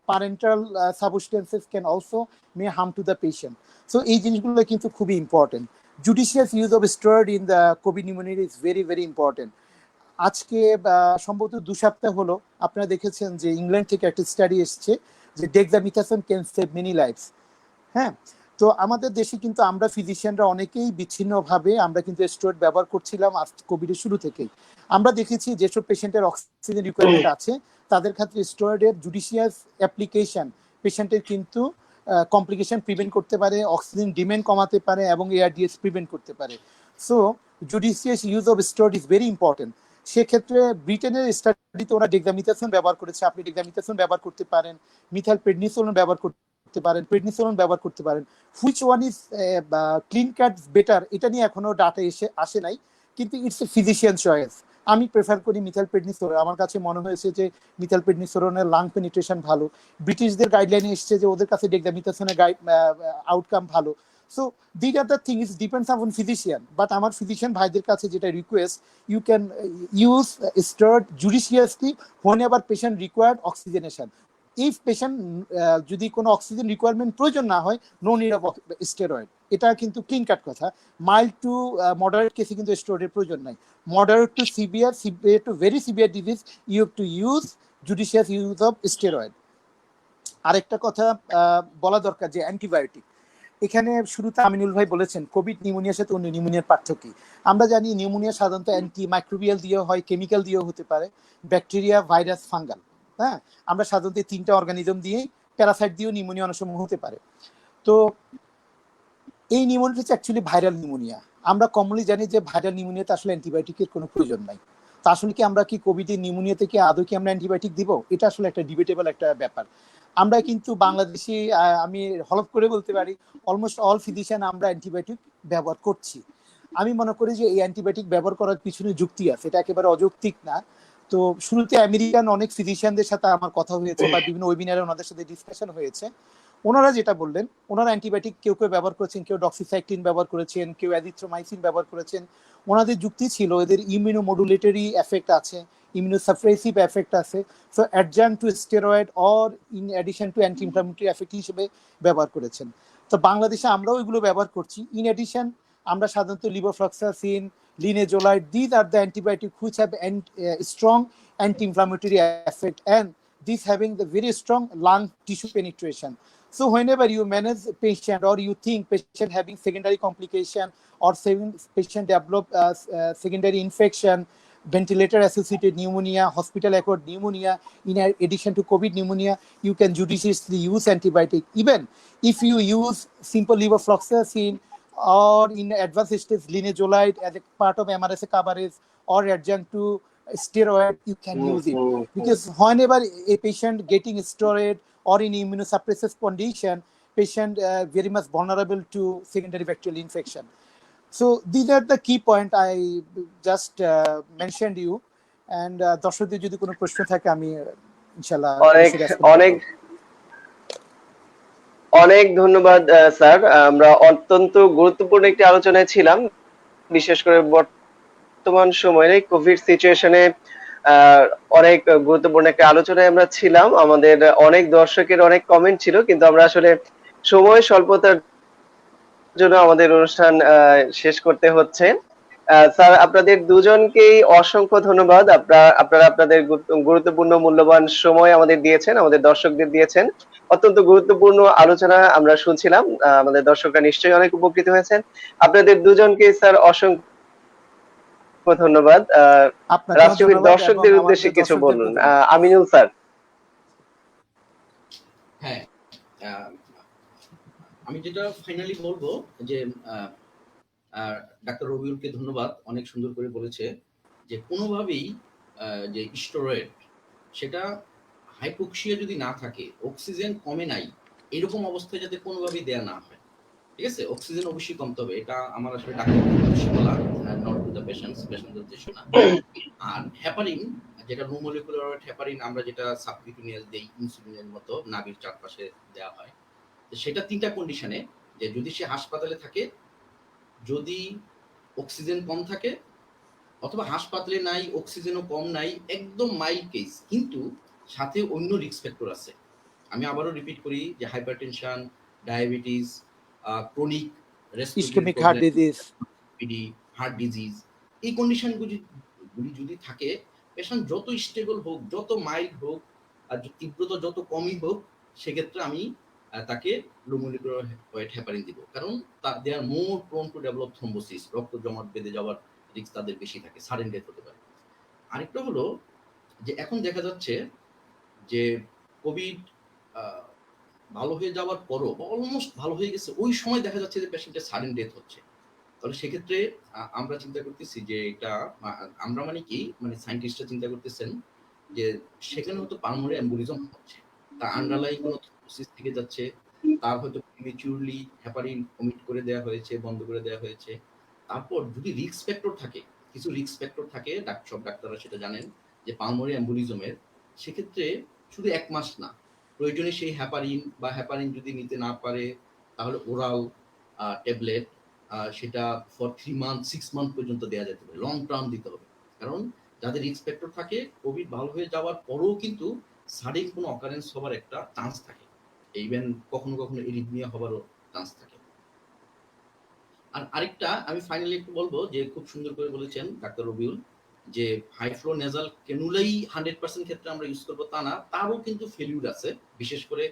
parental substances can also may harm to the patient. So এই জিনিসগুলো কিন্তু খুবই important. Judicious use of steroid in the Covid pneumonia is very very important. আজকে সম্ভবত 2 সপ্তাহ হলো আপনারা দেখেছেন যে ইংল্যান্ড থেকে একটা স্টাডি এসছে যে ডেক্সামিথাসোন ক্যান সেভ মেনি লাইফস। হ্যাঁ, তো আমাদের দেশে কিন্তু আমরা ফিজিশিয়ানরা অনেকেই বিচ্ছিন্নভাবে আমরা কিন্তু স্টেরয়েড ব্যবহার করছিলাম আজ কোভিডের শুরু থেকেই। আমরা দেখেছি যেসব পেশেন্টের অক্সিজেন রিকোয়ারমেন্ট আছে তাদের ক্ষেত্রে স্টেরয়েডের জুডিশিয়াস অ্যাপ্লিকেশন পেশেন্টের কিন্তু কমপ্লিকেশন প্রিভেন্ট করতে পারে, অক্সিজেন ডিমান্ড কমাতে পারে এবং এআরডিএস প্রিভেন্ট করতে পারে। So judicious use of steroid is very important. সেক্ষেত্রে ব্রিটেনের স্টাডিতে ওরা ডেক্সামিথাসোন ব্যবহার করেছে, আপনি ডেক্সামিথাসোন ব্যবহার করতে পারেন, মিথাইল প্রেডনিসোলন ব্যবহার করতে পারেন, প্রেডনিসোলন ব্যবহার করতে পারেন। Which one is clean cut better এটা নিয়ে এখনো ডাটা আসে নাই, কিন্তু ইটস এ ফিজিশিয়ান চয়েস। আমি প্রেফার করি মিথাইল প্রেডনিসোলন। আমার কাছে মনে হয়েছে যে মিথাইল প্রেডনিসোলনের লাং পেনিট্রেশন ভালো। ব্রিটিশদের গাইডলাইনে এসছে যে ওদের কাছে ডেক্সামিথাসোনের আউটকাম ভালো। So these are the things depends upon physician, but আমার ফিজিশিয়ান ভাইদের কাছে যেটা request, you can use steroid judiciously whenever patient required oxygenation. If patient যদি কোনো অক্সিজেন রিকোয়ারমেন্ট প্রয়োজন না হয়, নো নিড অফ স্টেরয়েড। এটা কিন্তু ক্লিন কাট কথা। মাইল্ড টু মডারেট কেসে কিন্তু স্টেরয়েডের প্রয়োজন নাই। Moderate to severe, severe to very severe disease you have to use judicious use of steroid. আরেকটা কথা বলা দরকার যে অ্যান্টিবায়োটিক, এখানে শুরুতে আমিনুল ভাই বলেছেন কোভিড নিউমোনিয়ার সাথে অন্য নিউমোনিয়ার পার্থক্য কি। আমরা জানি নিউমোনিয়া সাধারণত অ্যান্টি মাইক্রোবিয়াল দিয়েও হয়, কেমিক্যাল দিয়েও হতে পারে, ব্যাকটেরিয়া, ভাইরাস, ফাঙ্গাল। হ্যাঁ, আমরা সাধারণত 3টা অর্গানিজম দিয়েই, প্যারাসাইট দিয়েও নিউমোনিয়া অনেক সময় হতে পারে। তো এই নিউমোনিয়া হচ্ছে অ্যাকচুয়ালি ভাইরাল নিউমোনিয়া। আমরা কমনলি জানি যে ভাইরাল নিউমোনিয়াতে আসলে অ্যান্টিবায়োটিকের কোনো প্রয়োজন নাই। তা আসলে কি আমরা কি কোভিডের নিউমোনিয়া থেকে আদৌ কি আমরা অ্যান্টিবায়োটিক দিব? এটা আসলে একটা ডিবেটেবল একটা ব্যাপার। আমরা কিন্তু বাংলাদেশি, আমি হলফ করে বলতে পারি, অলমোস্ট অল ফিজিশিয়ান আমরা অ্যান্টিবায়োটিক ব্যবহার করছি। আমি মনে করি যে এই অ্যান্টিবায়োটিক ব্যবহার করার পিছনে যুক্তি আছে, এটা একেবারে অযৌক্তিক না। তো শুরুতে আমেরিকান অনেক ফিজিশিয়ানদের সাথে আমার কথা হয়েছে বা বিভিন্ন ওয়েবিনারে ওনাদের সাথে ডিসকাশন হয়েছে। ওনারা যেটা বললেন, ওনারা অ্যান্টিবায়োটিক কেউ কেউ ব্যবহার করেছেন, কেউ ডক্সিসাইক্লিন ব্যবহার করেছেন, কেউ অ্যাজিথ্রোমাইসিন ব্যবহার করেছেন। ওনাদের যুক্তি ছিল এদের ইমিউনোমডুলেটরি এফেক্ট আছে, ইমিউনোসাপ্রেসিভ এফেক্ট আছে, so adjunct to steroid or in addition to anti inflammatory effect হিসেবে ব্যবহার করেছেন। তো বাংলাদেশে আমরাও এগুলো ব্যবহার করছি। ইন অ্যাডিশন আমরা সাধারণত levofloxacin, linezolid, this are the antibiotic which have strong anti inflammatory effect and this having the very strong lung tissue penetration. So whenever you manage patient or you think patient having secondary complication or patient develop secondary infection, ventilator associated pneumonia, hospital acquired pneumonia, in addition to COVID pneumonia, you can judiciously use antibiotic. Even if you use simple levofloxacin or in advanced stage linezolid as a part of MRSA coverage or adjunct to steroid, you can use it. Because whenever a patient getting steroid or in immunosuppressive condition, patient very much vulnerable to secondary bacterial infection. So these are the key point I just mentioned you. And দর্শকদের যদি কোনো প্রশ্ন থাকে আমি ইনশাআল্লাহ অনেক অনেক ধন্যবাদ স্যার। আমরা অত্যন্ত গুরুত্বপূর্ণ একটি আলোচনায় ছিলাম, বিশেষ করে বর্তমান সময়ে কোভিড সিচুয়েশনে অনেক গুরুত্বপূর্ণ একটা আলোচনায় আমরা ছিলাম। আমাদের অনেক দর্শকের অনেক কমেন্ট ছিল, কিন্তু আমরা আসলে সময় স্বল্পতার জন্য আমাদের অনুষ্ঠান শেষ করতে হচ্ছে। স্যার, আপনাদের দুজনকেই অসংখ্য ধন্যবাদ। আপনারা আপনাদের গুরুত্বপূর্ণ মূল্যবান সময় আমাদের দিয়েছেন, আমাদের দর্শকদের দিয়েছেন। অত্যন্ত গুরুত্বপূর্ণ আলোচনা আমরা শুনছিলাম, আমাদের দর্শকরা নিশ্চয়ই অনেক উপকৃত হয়েছেন। আপনাদের দুজনকে স্যার অসংখ্য ধন্যবাদ। রাষ্ট্রীয় দর্শকদের উদ্দেশ্যে কিছু বলুন, আমিনুল স্যার। হ্যাঁ, আমি যেটা ফাইনালি বলবো যে ডাক্তার রবিউলকে ধন্যবাদ, অনেক সুন্দর করে বলেছে যে কোনোভাবেই যে স্টেরয়েড সেটা হাইপোক্সিয়া যদি না থাকে, অক্সিজেন কমে নাই এরকম অবস্থায় যাতে কোনোভাবেই দেয়া না হয়। ঠিক আছে, অক্সিজেন অবশ্যই কমতে হবে, এটা আমার আসলে ডাক্তারের উদ্দেশ্যে বলা, নট টু দ্য পেশেন্টের উদ্দেশ্যে না। আর হেপারিন, যেটা লো মলিকুলার হেপারিন আমরা যেটা সাবকিউটেনিয়াস দেই ইনসুলিনের মতো নাভির চারপাশে দেওয়া হয়, সেটা 3টা কন্ডিশনে, যে যদি সে হাসপাতালে থাকে, যদি অক্সিজেন কম থাকে, অথবা হাসপাতালে নাই, অক্সিজেনও কম নাই, একদম মাইল্ড কেস কিন্তু সাথে অন্য রিস্ক ফ্যাক্টর আছে। আমি আবারও রিপিট করি যে hypertension, diabetes, chronic ischaemic heart disease, heart disease, এই কন্ডিশনগুলি যদি থাকে, পেশেন্ট যত স্টেবল হোক, যত মাইল্ড হোক, আর তীব্রতা যত কমই হোক, সেক্ষেত্রে আমি তাকে লো মলিকুলার ওয়েট হেপারিন দিব, কারণ দে আর মোর প্রোন টু ডেভেলপ থ্রম্বোসিস, রক্ত জমাট বেঁধে যাওয়ার রিস্ক তাদের বেশি থাকে, সাডেন ডেথ হতে পারে। আরেকটা হলো যে এখন দেখা যাচ্ছে যে কোভিড ভালো হয়ে যাওয়ার পরও, অলমোস্ট ভালো হয়ে গেছে, ওই সময় দেখা যাচ্ছে যে পেশেন্টের সাডেন ডেথ হচ্ছে। তাহলে সেক্ষেত্রে আমরা চিন্তা করতেছি যে এটা, আমরা মানে কি, মানে সায়েন্টিস্টরা চিন্তা করতেছেন যে সেখানে হয়তো পালমোনারি এম্বোলিজম হচ্ছে, তার আন্ডারলাইং কোনো থ্রম্বোসিস থেকে যাচ্ছে, তার হয়তো প্রিমেচুরলি হেপারিন ওমিট করে দেওয়া হয়েছে, বন্ধ করে দেওয়া হয়েছে। তারপর যদি রিস্ক ফ্যাক্টর থাকে, কিছু রিস্ক ফ্যাক্টর থাকে, সব ডাক্তাররা সেটা জানেন যে পালমোনারি এম্বোলিজমের, সেক্ষেত্রে শুধু 1 মাস না, প্রয়োজনে সেই হেপারিন বা হেপারিন যদি নিতে না পারে তাহলে ওরাল ট্যাবলেট, সেটা ফর 3 মান্থ 6 মান্থ পর্যন্ত দেওয়া যেতে পারে, লং টার্ম দিতে হবে। কারণ যাদের রিস্ক ফ্যাক্টর থাকে, কোভিড ভালো হয়ে যাওয়ার পরেও কিন্তু সাডেন কোনো অকারেন্স হবার একটা চান্স থাকে, ইভেন কখনো কখনো এরিথমিয়া হবারও চান্স থাকে। আর আরেকটা আমি ফাইনালি একটু বলবো যে খুব সুন্দর করে বলেছেন ডাক্তার রবিউল যে হাই ফ্লো নেজাল ক্যানুলাই 100% ক্ষেত্রে আমরা ইউজ করবো তা না, তারও কিন্তু ফেলিউর আছে। বিশেষ করে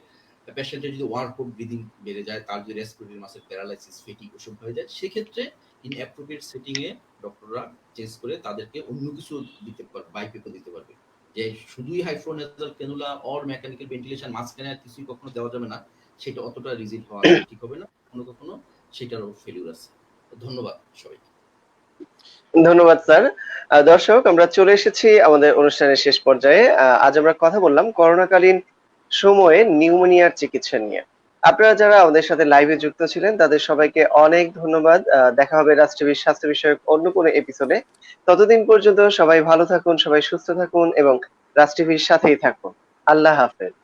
পেশেন্টের যদি ওয়ার্কআউট ব্রিদিং বেড়ে যায়, তার যদি রেসপিরেটরি মাসেল প্যারালাইসিস ফেটিক ওসব হয়ে যায়, সেক্ষেত্রে ইন অ্যাপ্রোপ্রিয়েট সেটিং এ ডক্টররা চেঞ্জ করে তাদেরকে অন্য কিছু দিতে পারবে, বাইপেপও দিতে পারবে। যে শুধুই high flow nasal cannula or mechanical ventilation মাঝখানে আর কিছুই কখনো দেওয়া যাবে না, সেটা অতটা রিজিড হওয়া ঠিক হবে না, কখনো কখনো সেটারও ফেলিউর আছে। ধন্যবাদ সবাইকে। ধন্যবাদ স্যার। দর্শক, আমরা চলে এসেছি আমাদের অনুষ্ঠানের শেষ পর্যায়ে। আজ আমরা কথা বললাম করোনাকালীন সময়ে নিউমোনিয়ার চিকিৎসা নিয়ে। আপনারা যারা আমাদের সাথে লাইভে যুক্ত ছিলেন তাদের সবাইকে অনেক ধন্যবাদ। দেখা হবে রাষ্ট্রীয় স্বাস্থ্য বিষয়ক অন্য কোনো এপিসোডে। ততদিন পর্যন্ত সবাই ভালো থাকুন, সবাই সুস্থ থাকুন এবং রাষ্ট্রীয় সাথেই থাকুন। আল্লাহ হাফেজ।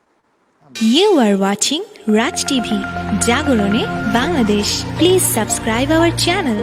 You are watching Raj TV, Jagorone, Bangladesh. Please subscribe our channel.